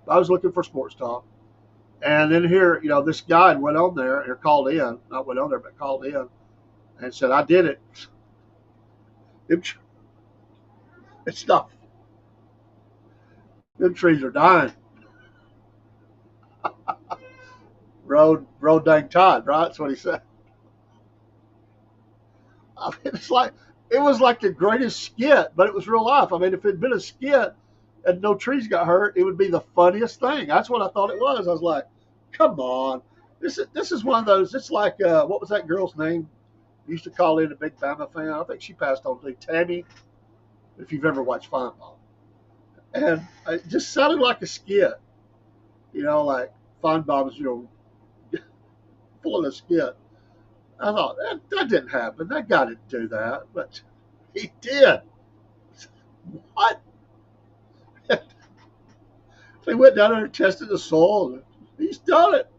But I was looking for sports talk. And then here, this guy went on there or called in. Not went on there, but called in and said, I did it. It's not. Them trees are dying. Road dang tide, right? That's what he said. I mean, it was like the greatest skit, but it was real life. I mean, if it had been a skit and no trees got hurt, it would be the funniest thing. That's what I thought it was. I was like, come on. This is one of those. It's like, what was that girl's name? Used to call in a big Bama fan. I think she passed on to Tammy, if you've ever watched Feinbaum. And it just sounded like a skit. Like Feinbaum's, pulling a skit. I thought, that didn't happen. That guy didn't do that. But he did. What? They went down there and tested the soil. And he's done it.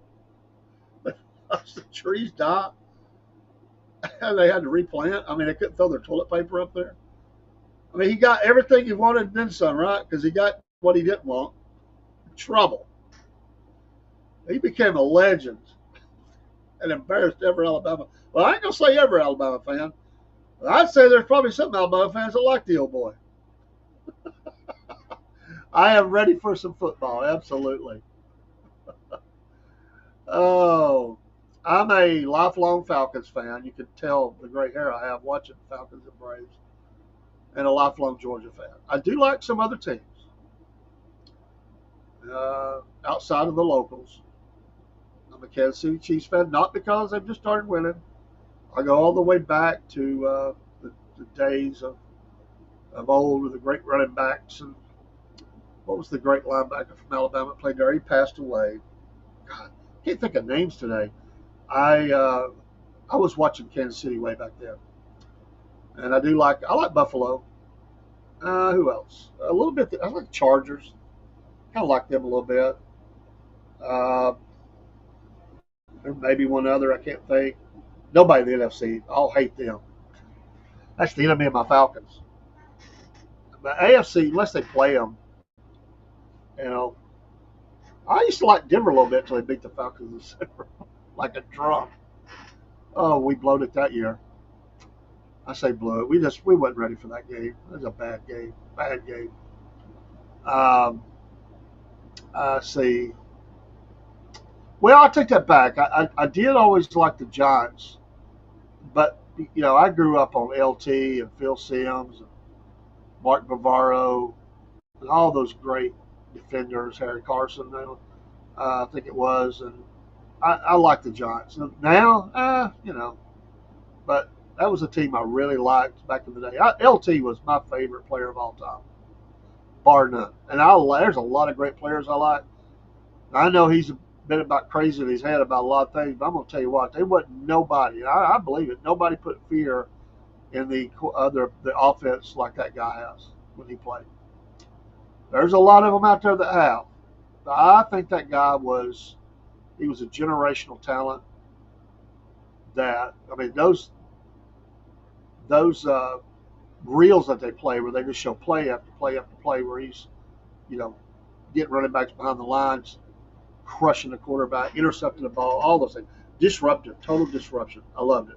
But the trees died. And they had to replant. I mean, they couldn't throw their toilet paper up there. I mean, he got everything he wanted and then some, right? Because he got what he didn't want. Trouble. He became a legend and embarrassed every Alabama. Well, I ain't going to say every Alabama fan. But I'd say there's probably some Alabama fans that like the old boy. I am ready for some football, absolutely. Oh, I'm a lifelong Falcons fan. You can tell the gray hair I have watching Falcons and Braves, and a lifelong Georgia fan. I do like some other teams outside of the locals. I'm a Kansas City Chiefs fan, not because they've just started winning. I go all the way back to the days of old with the great running backs. And what was the great linebacker from Alabama that played there? He passed away. God, I can't think of names today. I uh, I was watching Kansas City way back then, and I like Buffalo. Who else? A little bit. I like Chargers. Kind of like them a little bit. Uh, there may be one other I can't think. Nobody in the NFC. I'll hate them. That's the enemy of my Falcons. But AFC, unless they play them, you know, I used to like Denver a little bit until they beat the Falcons in December, like a drum. Oh, we blowed it that year. I say blew it. We wasn't ready for that game. It was a bad game. Bad game. Um, I see. Well, I take that back. I did always like the Giants, but I grew up on LT and Phil Simms and Mark Bavaro and all those great defenders, Harry Carson, I think it was, and I like the Giants. Now, but that was a team I really liked back in the day. LT was my favorite player of all time, bar none. And there's a lot of great players I like. I know he's been about crazy in his head about a lot of things, but I'm going to tell you what, there wasn't nobody, I believe it, nobody put fear in the offense like that guy has when he played. There's a lot of them out there that have. But I think that guy he was a generational talent. That I mean, those reels that they play where they just show play after play after play where he's you know getting running backs behind the lines, crushing the quarterback, intercepting the ball, all those things. Disruptive, total disruption. I loved it.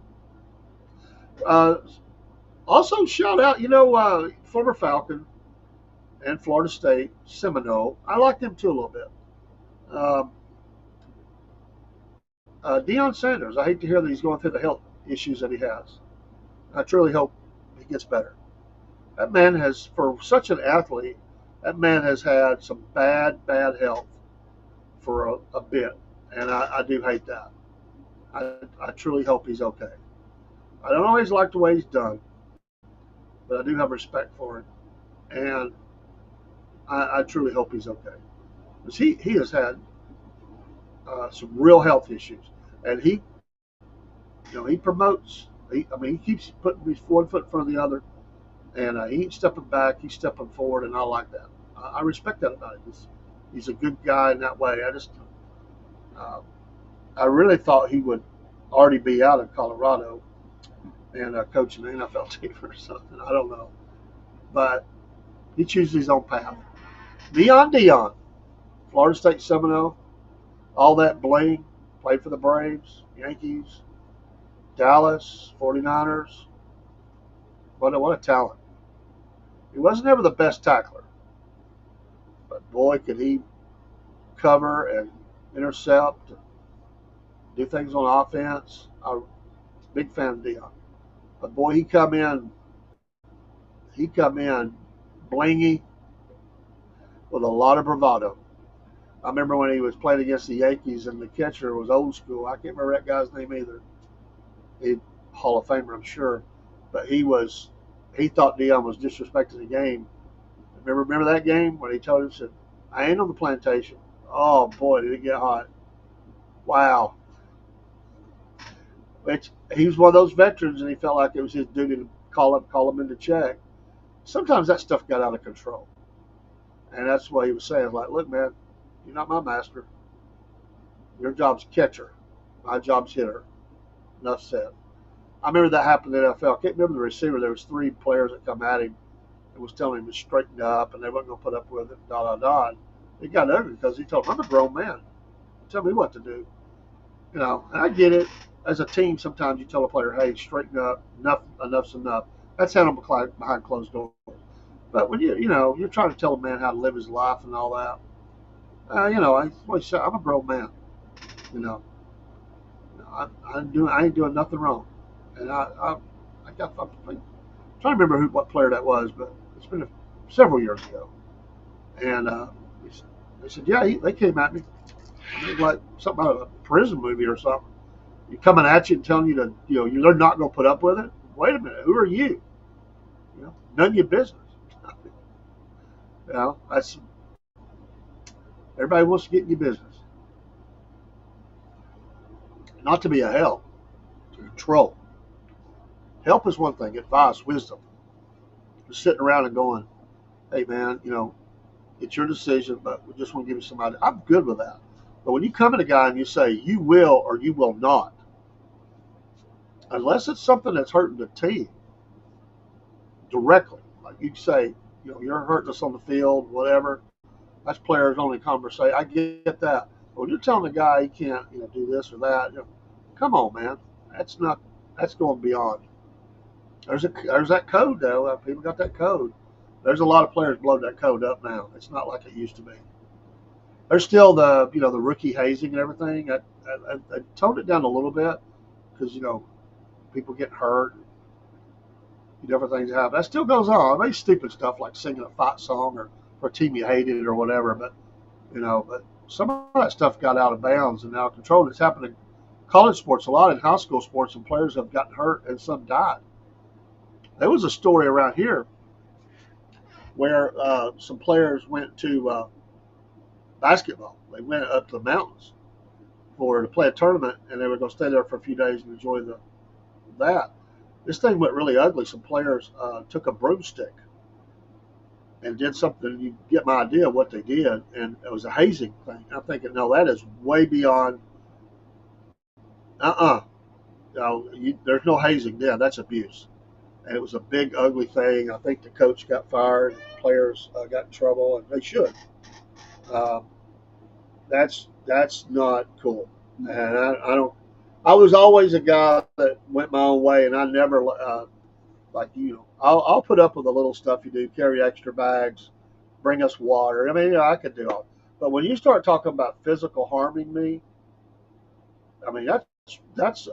Uh, Also, shout out, former Falcon and Florida State, Seminole. I like them too a little bit. Um, Deion Sanders, I hate to hear that he's going through the health issues that he has. I truly hope he gets better. That man has, for such an athlete, that man has had some bad health for a bit. And I do hate that. I truly hope he's okay. I don't always like the way he's done, but I do have respect for him. And I truly hope he's okay. Because he has had some real health issues. And he promotes, he keeps putting his one foot in front of the other. And he ain't stepping back, he's stepping forward, and I like that. I respect that about him. He's a good guy in that way. Uh, I really thought he would already be out of Colorado and coaching the NFL team or something. I don't know. But he chooses his own path. Dion, Florida State Seminole, all that bling, played for the Braves, Yankees, Dallas, 49ers. What a talent. He wasn't ever the best tackler, but boy, could he cover and intercept and do things on offense. I'm a big fan of Dion. But boy, he come in blingy with a lot of bravado. I remember when he was playing against the Yankees and the catcher was old school. I can't remember that guy's name either. He Hall of Famer, I'm sure. But he thought Dion was disrespecting the game. Remember that game when he told him, said, I ain't on the plantation. Oh boy, did it get hot. Wow. He was one of those veterans and he felt like it was his duty to call him into check. Sometimes that stuff got out of control. And that's what he was saying. Like, look, man, you're not my master. Your job's catcher. My job's hitter. Enough said. I remember that happened in the NFL. I can't remember the receiver. There was 3 players that come at him and was telling him to straighten up and they weren't going to put up with it, It got ugly because he told him, I'm a grown man. Tell me what to do. And I get it. As a team, sometimes you tell a player, hey, straighten up. Enough's enough. That's handled behind closed doors. But when you're trying to tell a man how to live his life and all that, I'm a grown man. You know, I ain't doing nothing wrong. And I'm trying to remember what player that was, but it's been several years ago. And they said, yeah, they came at me. It was like something out of a prison movie or something. You coming at you and telling you to, they're not going to put up with it. Wait a minute, who are you? None of your business. That's everybody wants to get in your business, not to be a help, to control. Help is one thing, advice, wisdom. Just sitting around and going, hey man, it's your decision, but we just want to give you some idea. I'm good with that. But when you come at a guy and you say you will or you will not, unless it's something that's hurting the team directly, like you say, you're hurting us on the field, whatever. That's players only conversation. I get that. But when you're telling the guy he can't, do this or that, come on, man. That's not. That's going beyond. There's that code though. People got that code. There's a lot of players blow that code up now. It's not like it used to be. There's still the rookie hazing and everything. I toned it down a little bit because people get hurt. Different things happen. That still goes on. I mean, stupid stuff like singing a fight song or for a team you hated or whatever. But but some of that stuff got out of bounds and out of control. And it's happening in college sports a lot, in high school sports, and players have gotten hurt and some died. There was a story around here where some players went to basketball. They went up to the mountains to play a tournament, and they were going to stay there for a few days and enjoy that. This thing went really ugly. Some players took a broomstick and did something. You get my idea of what they did, and it was a hazing thing. I'm thinking, no, that is way beyond. There's no hazing. Yeah, that's abuse. And it was a big, ugly thing. I think the coach got fired, players got in trouble, and they should. Uh, that's not cool. And I don't. I was always a guy that went my own way, and I never like I'll put up with the little stuff you do, carry extra bags, bring us water. I mean, I could do all. But when you start talking about physical harming me, I mean that's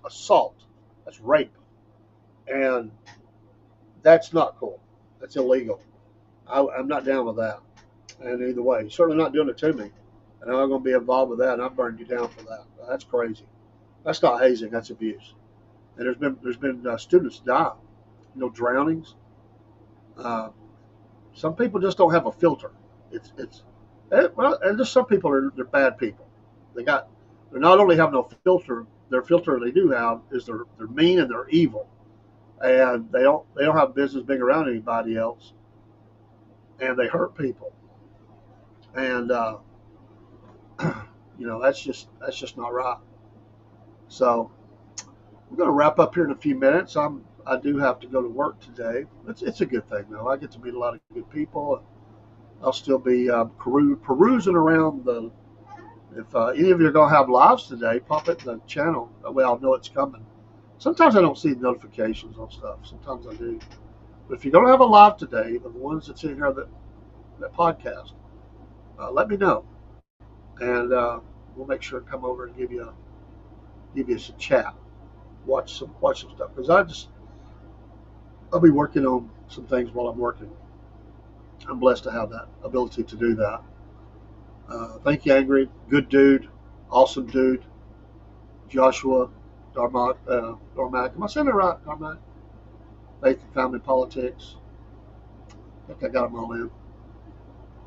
assault, that's rape, and that's not cool. That's illegal. I'm not down with that. And either way, you're certainly not doing it to me. And I'm going to be involved with that, and I'll burn you down for that. That's crazy. That's not hazing. That's abuse. And there's been students die, drownings. Some people just don't have a filter. And just some people they're bad people. They're not only have no filter. Their filter they do have is they're mean and they're evil, and they don't have business being around anybody else, and they hurt people, and that's just not right. So we're going to wrap up here in a few minutes. I do have to go to work today. It's a good thing though. I get to meet a lot of good people. I'll still be perusing around the. If any of you are going to have lives today, pop it in the channel. That way I'll know it's coming. Sometimes I don't see notifications on stuff. Sometimes I do. But if you're going to have a live today, the ones that's in here that podcast, let me know, and we'll make sure to come over and give you some chat, watch some stuff, because I'll be working on some things while I'm working. I'm blessed to have that ability to do that. Thank you, Angry, good dude, awesome dude, Joshua Darmack. Am I saying that right, Darmack? Faith and Family Politics. I think I got them all in.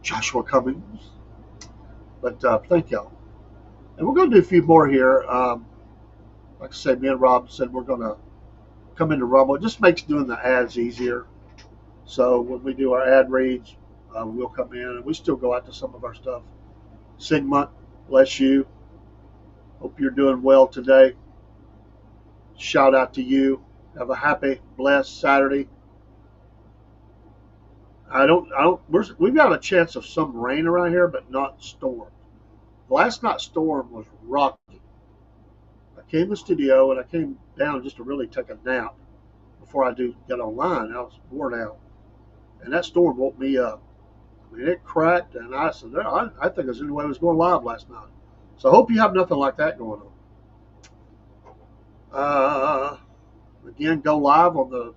Joshua Cummings. But thank y'all. And we're going to do a few more here. Like I said, me and Rob said we're going to come into Rumble. It just makes doing the ads easier. So when we do our ad reads, we'll come in, and we still go out to some of our stuff. Sigmund, bless you. Hope you're doing well today. Shout out to you. Have a happy, blessed Saturday. We've got a chance of some rain around here, but not storm. Last night's storm was rocky. I came to the studio and I came down just to really take a nap before I get online. I was worn out. And that storm woke me up. I mean, it cracked, and I said, I think there's any way it was going live last night. So I hope you have nothing like that going on. Uh, Again, go live on the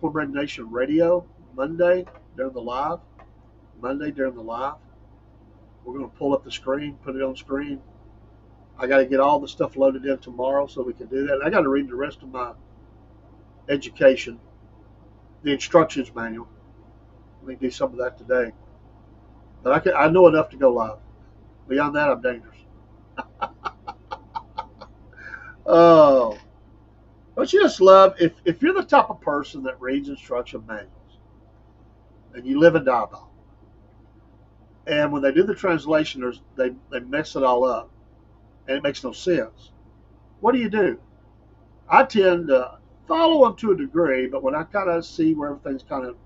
Cornbread Nation radio Monday during the live. Monday during the live. We're going to pull up the screen, put it on screen. I got to get all the stuff loaded in tomorrow so we can do that. And I got to read the rest of my education, the instructions manual. Let me do some of that today. But I know enough to go live. Beyond that, I'm dangerous. Oh, don't you just love if you're the type of person that reads instruction manuals and you live in dialogue, and when they do the translation, they mess it all up and it makes no sense. What do? I tend to follow them to a degree, but when I kind of see where everything's kind of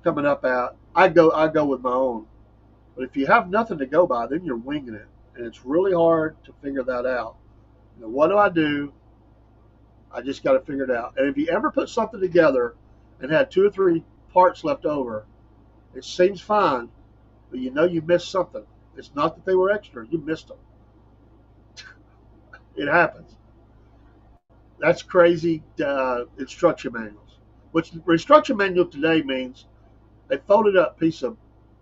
coming up at, I go with my own. But if you have nothing to go by, then you're winging it, and it's really hard to figure that out. You know, what do I do? I just got to figure it out. And if you ever put something together and had 2 or 3 parts left over, it seems fine, but you know you missed something. It's not that they were extra; you missed them. It happens. That's crazy instruction manuals. Which instruction manual today means they folded up piece of.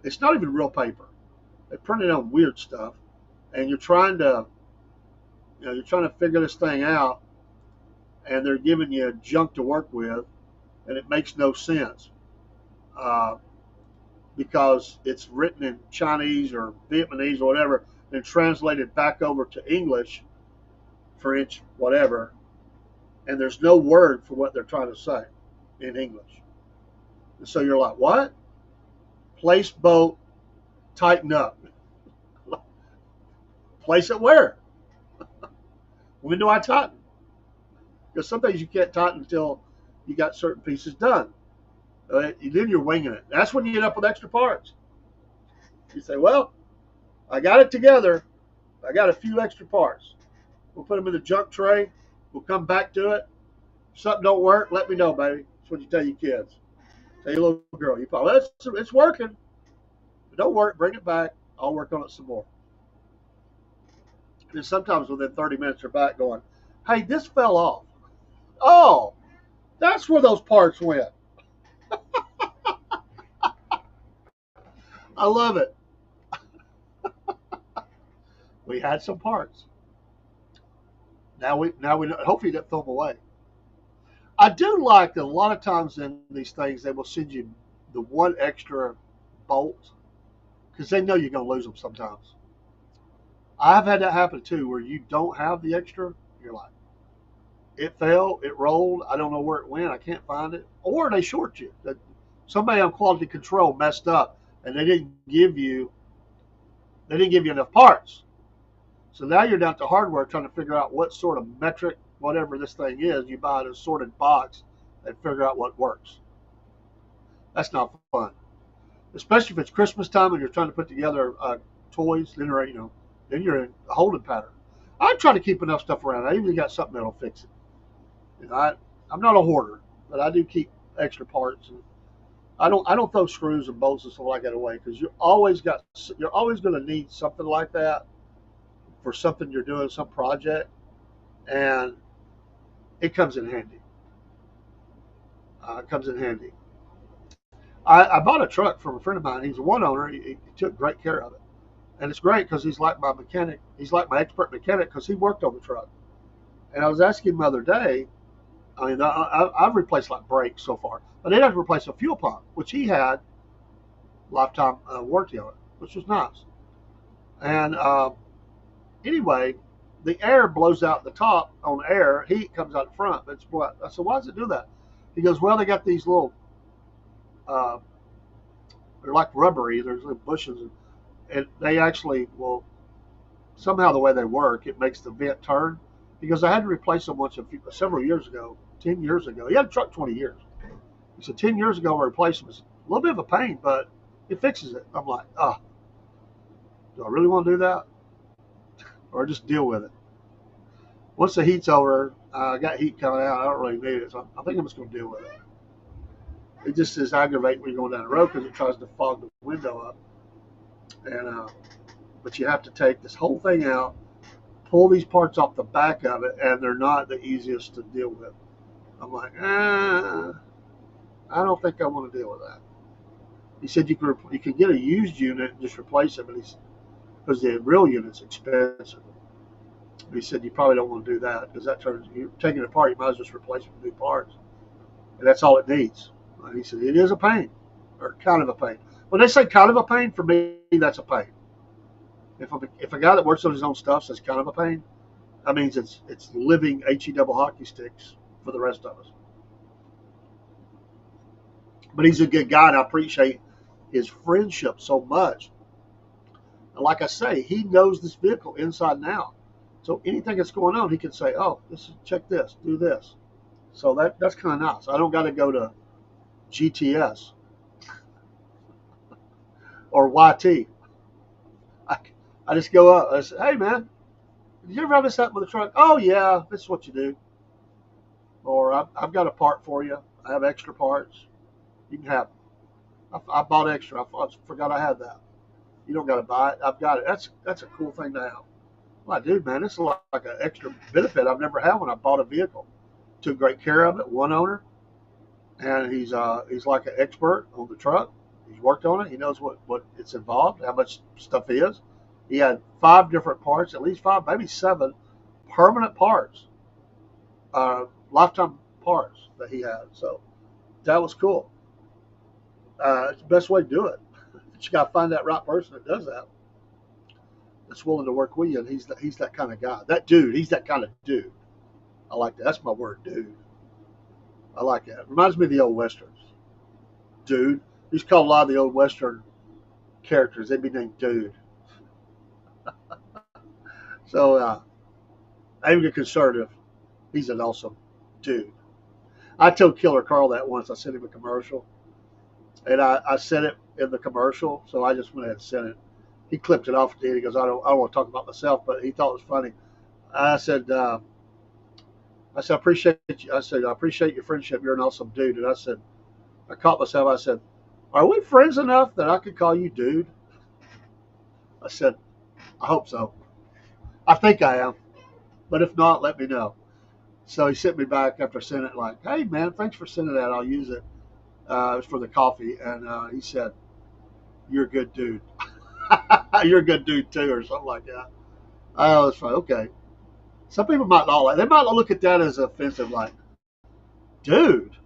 It's not even real paper. They printed on weird stuff, and you're trying to figure this thing out, and they're giving you junk to work with, and it makes no sense uh, because it's written in Chinese or Vietnamese or whatever, and translated back over to English, French, whatever, and there's no word for what they're trying to say in English. And so you're like, what? Place boat, tighten up. Place it where? When do I tighten? Because some things you can't tighten until you got certain pieces done. Then you're winging it. That's when you get up with extra parts. You say, well, I got it together. I got a few extra parts. We'll put them in the junk tray. We'll come back to it. If something don't work, let me know, baby. That's what you tell your kids. Tell your little girl. You probably, it's working. If it don't work, bring it back. I'll work on it some more. And sometimes within 30 minutes, they're back going, hey, this fell off. Oh, that's where those parts went. I love it. We had some parts. Now we hopefully you didn't throw them away. I do like that a lot of times in these things they will send you the one extra bolt because they know you're going to lose them sometimes. I've had that happen too, where you don't have the extra. You're like, it fell, it rolled. I don't know where it went. I can't find it. Or they short you. Somebody on quality control messed up, and they didn't give you enough parts. So now you're down to hardware trying to figure out what sort of metric, whatever this thing is. You buy an assorted box and figure out what works. That's not fun, especially if it's Christmas time and you're trying to put together toys. Then you're in a holding pattern. I try to keep enough stuff around. I usually got something that'll fix it. I'm not a hoarder, but I do keep extra parts. And I don't throw screws and bolts and stuff like that away because you're always going to need something like that for something you're doing, some project, and it comes in handy. It comes in handy. I bought a truck from a friend of mine. He's a one owner. He took great care of it, and it's great because he's like my mechanic. He's like my expert mechanic because he worked on the truck. And I was asking him the other day. I mean, I've replaced like brakes so far, but I had to replace a fuel pump, which he had lifetime warranty on it, which was nice. And anyway, the air blows out the top on air, heat comes out the front. But it's what I said, why does it do that? He goes, well, they got these little, uh, they're like rubbery. There's little bushes, and they actually will somehow the way they work, it makes the vent turn. Because I had to replace them several years ago, 10 years ago. He had a truck 20 years. He said 10 years ago I replaced them. It's a little bit of a pain, but it fixes it. I'm like, do I really want to do that, or just deal with it? Once the heat's over, I got heat coming out. I don't really need it, so I think I'm just going to deal with it. It just is aggravating when you're going down the road because it tries to fog the window up. And but you have to take this whole thing out, pull these parts off the back of it, and they're not the easiest to deal with. I'm like, I don't think I want to deal with that. He said you can get a used unit and just replace it, but because the real unit's expensive. He said you probably don't want to do that because that turns you're taking it apart. You might as well just replace it with new parts, and that's all it needs. And he said it is a pain, or kind of a pain. When they say kind of a pain, for me that's a pain. If a guy that works on his own stuff says kind of a pain, that means it's living HE double hockey sticks for the rest of us. But he's a good guy, and I appreciate his friendship so much. And like I say, he knows this vehicle inside and out. So anything that's going on, he can say, "Oh, check this, do this." So that's kind of nice. I don't got to go to GTS or YT. I just go up. I say, "Hey, man, did you ever have this happen with a truck?" "Oh, yeah, this is what you do." Or I've got a part for you. I have extra parts. You can have them. I bought extra. I forgot I had that. You don't got to buy it. I've got it. That's a cool thing to have. Well, dude, man, this is like an extra benefit I've never had when I bought a vehicle. Took great care of it, one owner, and he's like an expert on the truck. He's worked on it. He knows what it's involved, how much stuff is. He had 5 different parts, at least 5, maybe 7 permanent parts, lifetime parts that he had. So that was cool. It's the best way to do it. But you got to find that right person that does that, that's willing to work with you, and he's that kind of guy. That dude, he's that kind of dude. I like that. That's my word, dude. I like that. It reminds me of the old westerns. Dude. You used to call a lot of the old western characters, they'd be named Dude. So, I'm a conservative. He's an awesome dude. I told Killer Carl that once. I sent him a commercial, and I sent it in the commercial, so I just went ahead and sent it. He clipped it off at the end. He goes, I don't want to talk about myself, but he thought it was funny. I said, I appreciate you. I said, I appreciate your friendship. You're an awesome dude. And I said, I caught myself. I said, are we friends enough that I could call you dude? I said, I hope so. I think I am. But if not, let me know. So he sent me back after I sent it like, hey, man, thanks for sending that. I'll use it. It was for the coffee. And he said, you're a good dude. You're a good dude, too, or something like that. I was like, okay. Some people might not like. They might not look at that as offensive, like, dude.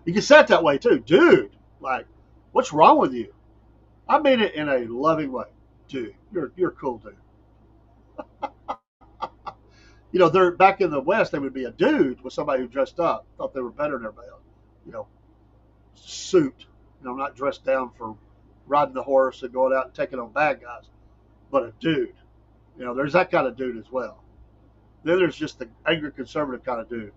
You can say it that way too, dude. Like, what's wrong with you? I mean it in a loving way, dude. You're a cool dude. They're back in the West. They would be a dude with somebody who dressed up, thought they were better than everybody else. Suit. Not dressed down for riding the horse and going out and taking on bad guys, but a dude. There's that kind of dude as well. Then there's just the angry conservative kind of dude.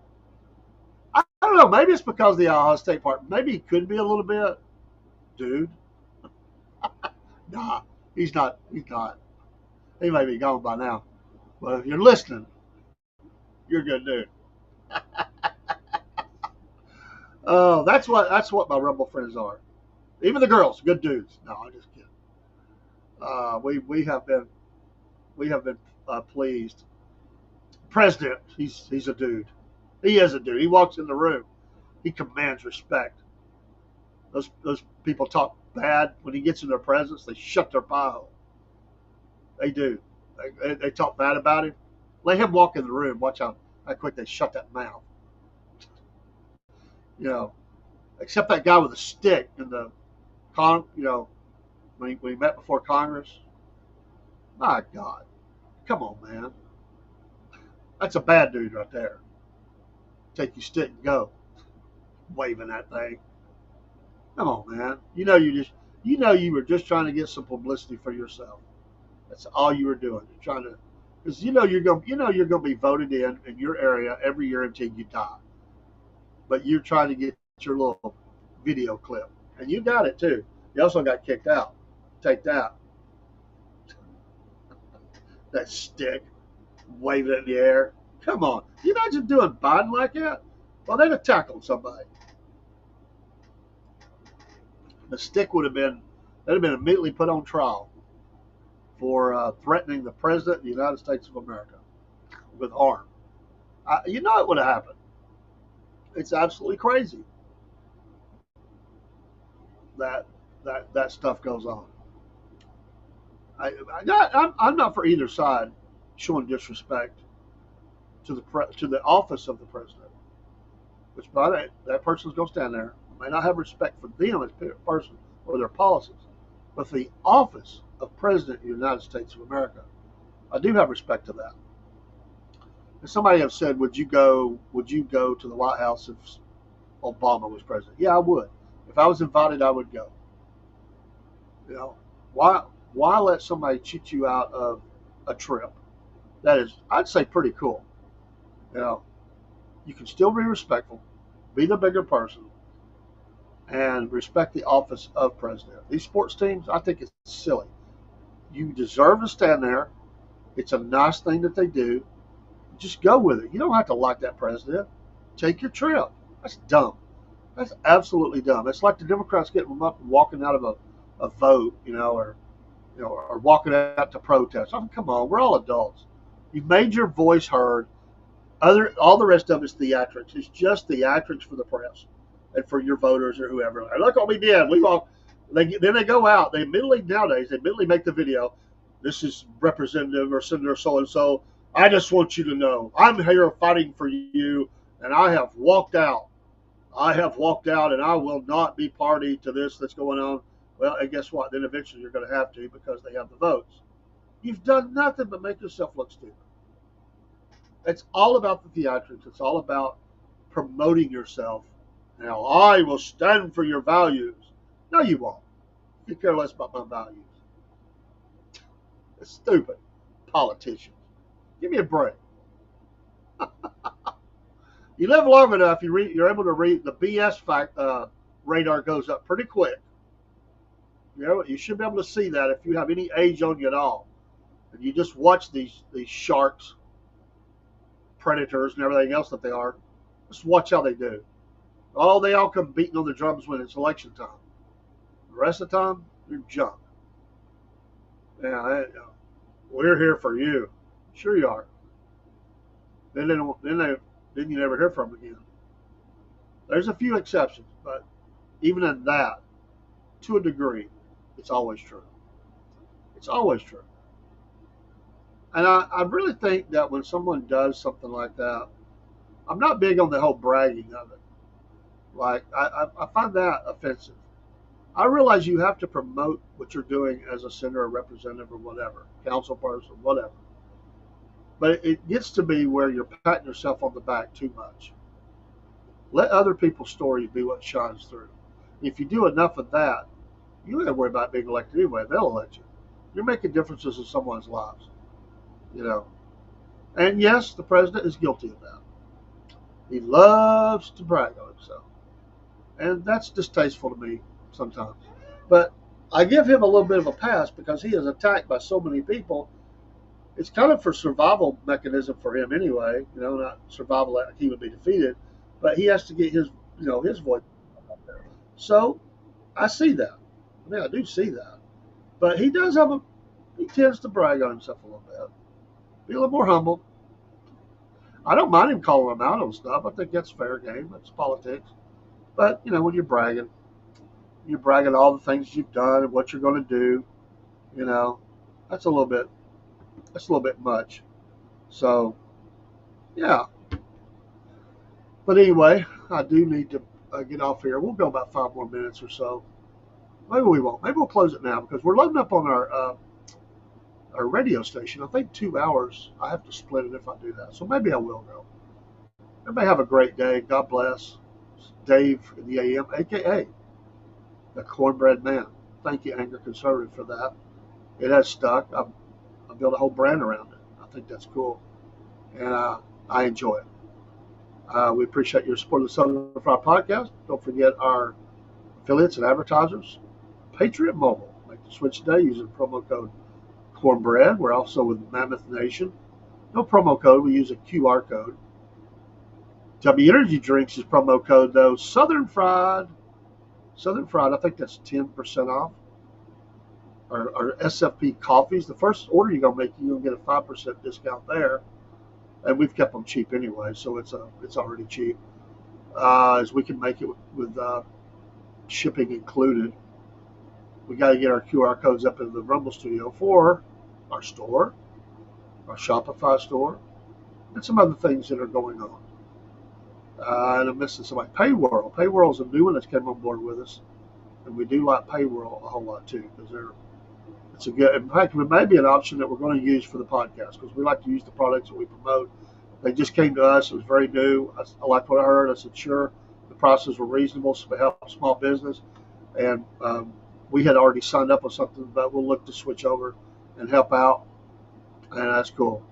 I don't know. Maybe it's because of the Ohio State part. Maybe he could be a little bit, dude. Nah, he's not. He's not. He may be gone by now. But if you're listening, you're a good dude. Oh, that's what my rebel friends are. Even the girls, good dudes. No, I'm just kidding. We have been pleased. President, he's a dude. He is a dude. He walks in the room, he commands respect. Those people talk bad when he gets in their presence. They shut their pie hole. They do. They talk bad about him. Let him walk in the room. Watch how quick they shut that mouth. Except that guy with a stick in the when he met before Congress. My God, come on, man. That's a bad dude right there. Take your stick and go, waving that thing. Come on, man. You were just trying to get some publicity for yourself. That's all you were doing. You're trying to, because you're going to be voted in your area every year until you die. But you're trying to get your little video clip, and you got it too. You also got kicked out. Take that. That stick, waving it in the air. Come on. Can you imagine doing Biden like that? Well, they'd have tackled somebody. The stick that'd have been immediately put on trial for threatening the President of the United States of America with harm. You know it would have happened. It's absolutely crazy that that stuff goes on. I'm not for either side showing disrespect to the office of the president, which by that person's going to stand there, may not have respect for them as a person or their policies, but the office of President of the United States of America, I do have respect to that. And somebody have said, would you go to the White House if Obama was president? Yeah, I would. If I was invited, I would go. You know, why let somebody cheat you out of a trip? That is, I'd say, pretty cool. You know, you can still be respectful, be the bigger person, and respect the office of president. These sports teams, I think it's silly. You deserve to stand there. It's a nice thing that they do. Just go with it. You don't have to like that president. Take your trip. That's dumb. That's absolutely dumb. It's like the Democrats getting them up and walking out of a vote, or walking out to protest. I mean, come on, we're all adults. You've made your voice heard. All the rest of it's theatrics. It's just theatrics for the press and for your voters or whoever. And look what we did. Then they go out. They immediately make the video. This is Representative or Senator so and so. I just want you to know I'm here fighting for you, and I have walked out. And I will not be party to this that's going on. Well, and guess what? Then eventually you're going to have to because they have the votes. You've done nothing but make yourself look stupid. It's all about the theatrics. It's all about promoting yourself. Now, I will stand for your values. No, you won't. You care less about my values. It's stupid. Politicians. Give me a break. You live long enough, you're able to read the BS radar goes up pretty quick. You should be able to see that if you have any age on you at all. And you just watch these sharks, predators, and everything else that they are. Just watch how they do. Oh, they all come beating on the drums when it's election time. The rest of the time, you're junk. Yeah, we're here for you. Sure you are. Then you never hear from them again. There's a few exceptions, but even in that, to a degree, it's always true. It's always true. And I really think that when someone does something like that, I'm not big on the whole bragging of it. Like, I find that offensive. I realize you have to promote what you're doing as a senator or representative or whatever, council person, whatever. But it gets to be where you're patting yourself on the back too much. Let other people's stories be what shines through. If you do enough of that, you don't have to worry about being elected anyway. They'll elect you. You're making differences in someone's lives. And yes, the president is guilty of that. He loves to brag on himself. And that's distasteful to me sometimes. But I give him a little bit of a pass because he is attacked by so many people. It's kind of for survival mechanism for him anyway, not survival like he would be defeated, but he has to get his voice out there. So I see that. I do see that. But he tends to brag on himself a little bit. Be a little more humble. I don't mind him calling him out on stuff. I think that's fair game. That's politics. But, when you're bragging all the things you've done and what you're going to do, that's a little bit much. So, yeah. But anyway, I do need to get off here. We'll go about 5 more minutes or so. Maybe we won't. Maybe we'll close it now because we're loading up on our radio station. I think 2 hours. I have to split it if I do that. So maybe I will go. Everybody have a great day. God bless. It's Dave in the AM, a.k.a. the Cornbread Man. Thank you, Anger Conservative, for that. It has stuck. I built a whole brand around it. I think that's cool. And I enjoy it. We appreciate your support of the Southern Fried Podcast. Don't forget our affiliates and advertisers. Patriot Mobile. Make the switch today using promo code Cornbread. We're also with Mammoth Nation. No promo code. We use a QR code. W Energy Drinks is promo code, though. Southern Fried. I think that's 10% off. our SFP coffees. The first order you're gonna make, you're gonna get a 5% discount there, and we've kept them cheap anyway, so it's already cheap. As we can make it with shipping included. We got to get our QR codes up in the Rumble Studio for our store, our Shopify store, and some other things that are going on. And I'm missing somebody. Paywall. Paywall is a new one that's came on board with us, and we do like Paywall a whole lot too because it's a good. In fact, it may be an option that we're going to use for the podcast because we like to use the products that we promote. They just came to us. It was very new. I liked what I heard. I said, sure. The prices were reasonable to help small business, and we had already signed up with something, but we'll look to switch over and help out, and that's cool.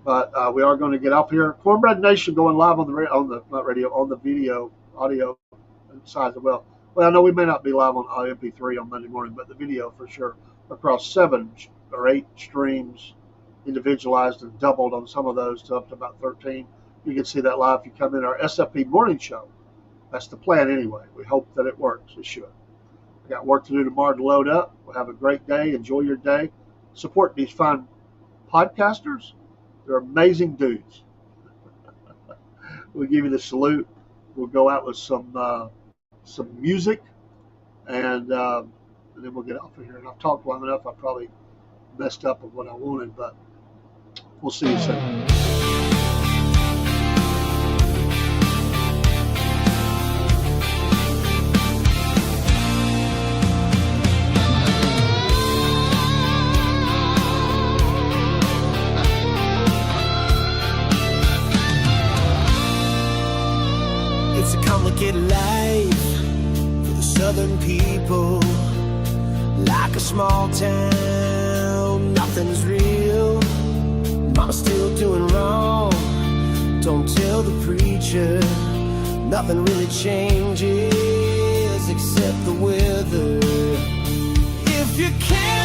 But we are going to get up here. Cornbread Nation going live on the video, audio side as well. Well, I know we may not be live on MP3 on Monday morning, but the video for sure across 7 or 8 streams, individualized and doubled on some of those to up to about 13. You can see that live if you come in our SFP morning show. That's the plan anyway. We hope that it works. It should. I got work to do tomorrow to load up. We'll have a great day. Enjoy your day. Support these fine podcasters. They're amazing dudes. We'll give you the salute. We'll go out with some music, and then we'll get off of here. And I've talked long enough. I probably messed up with what I wanted, but we'll see you soon. It's a complicated life for the southern people. Like a small town, nothing's real. Mama's still doing wrong. Don't tell the preacher. Nothing really changes except the weather. If you can't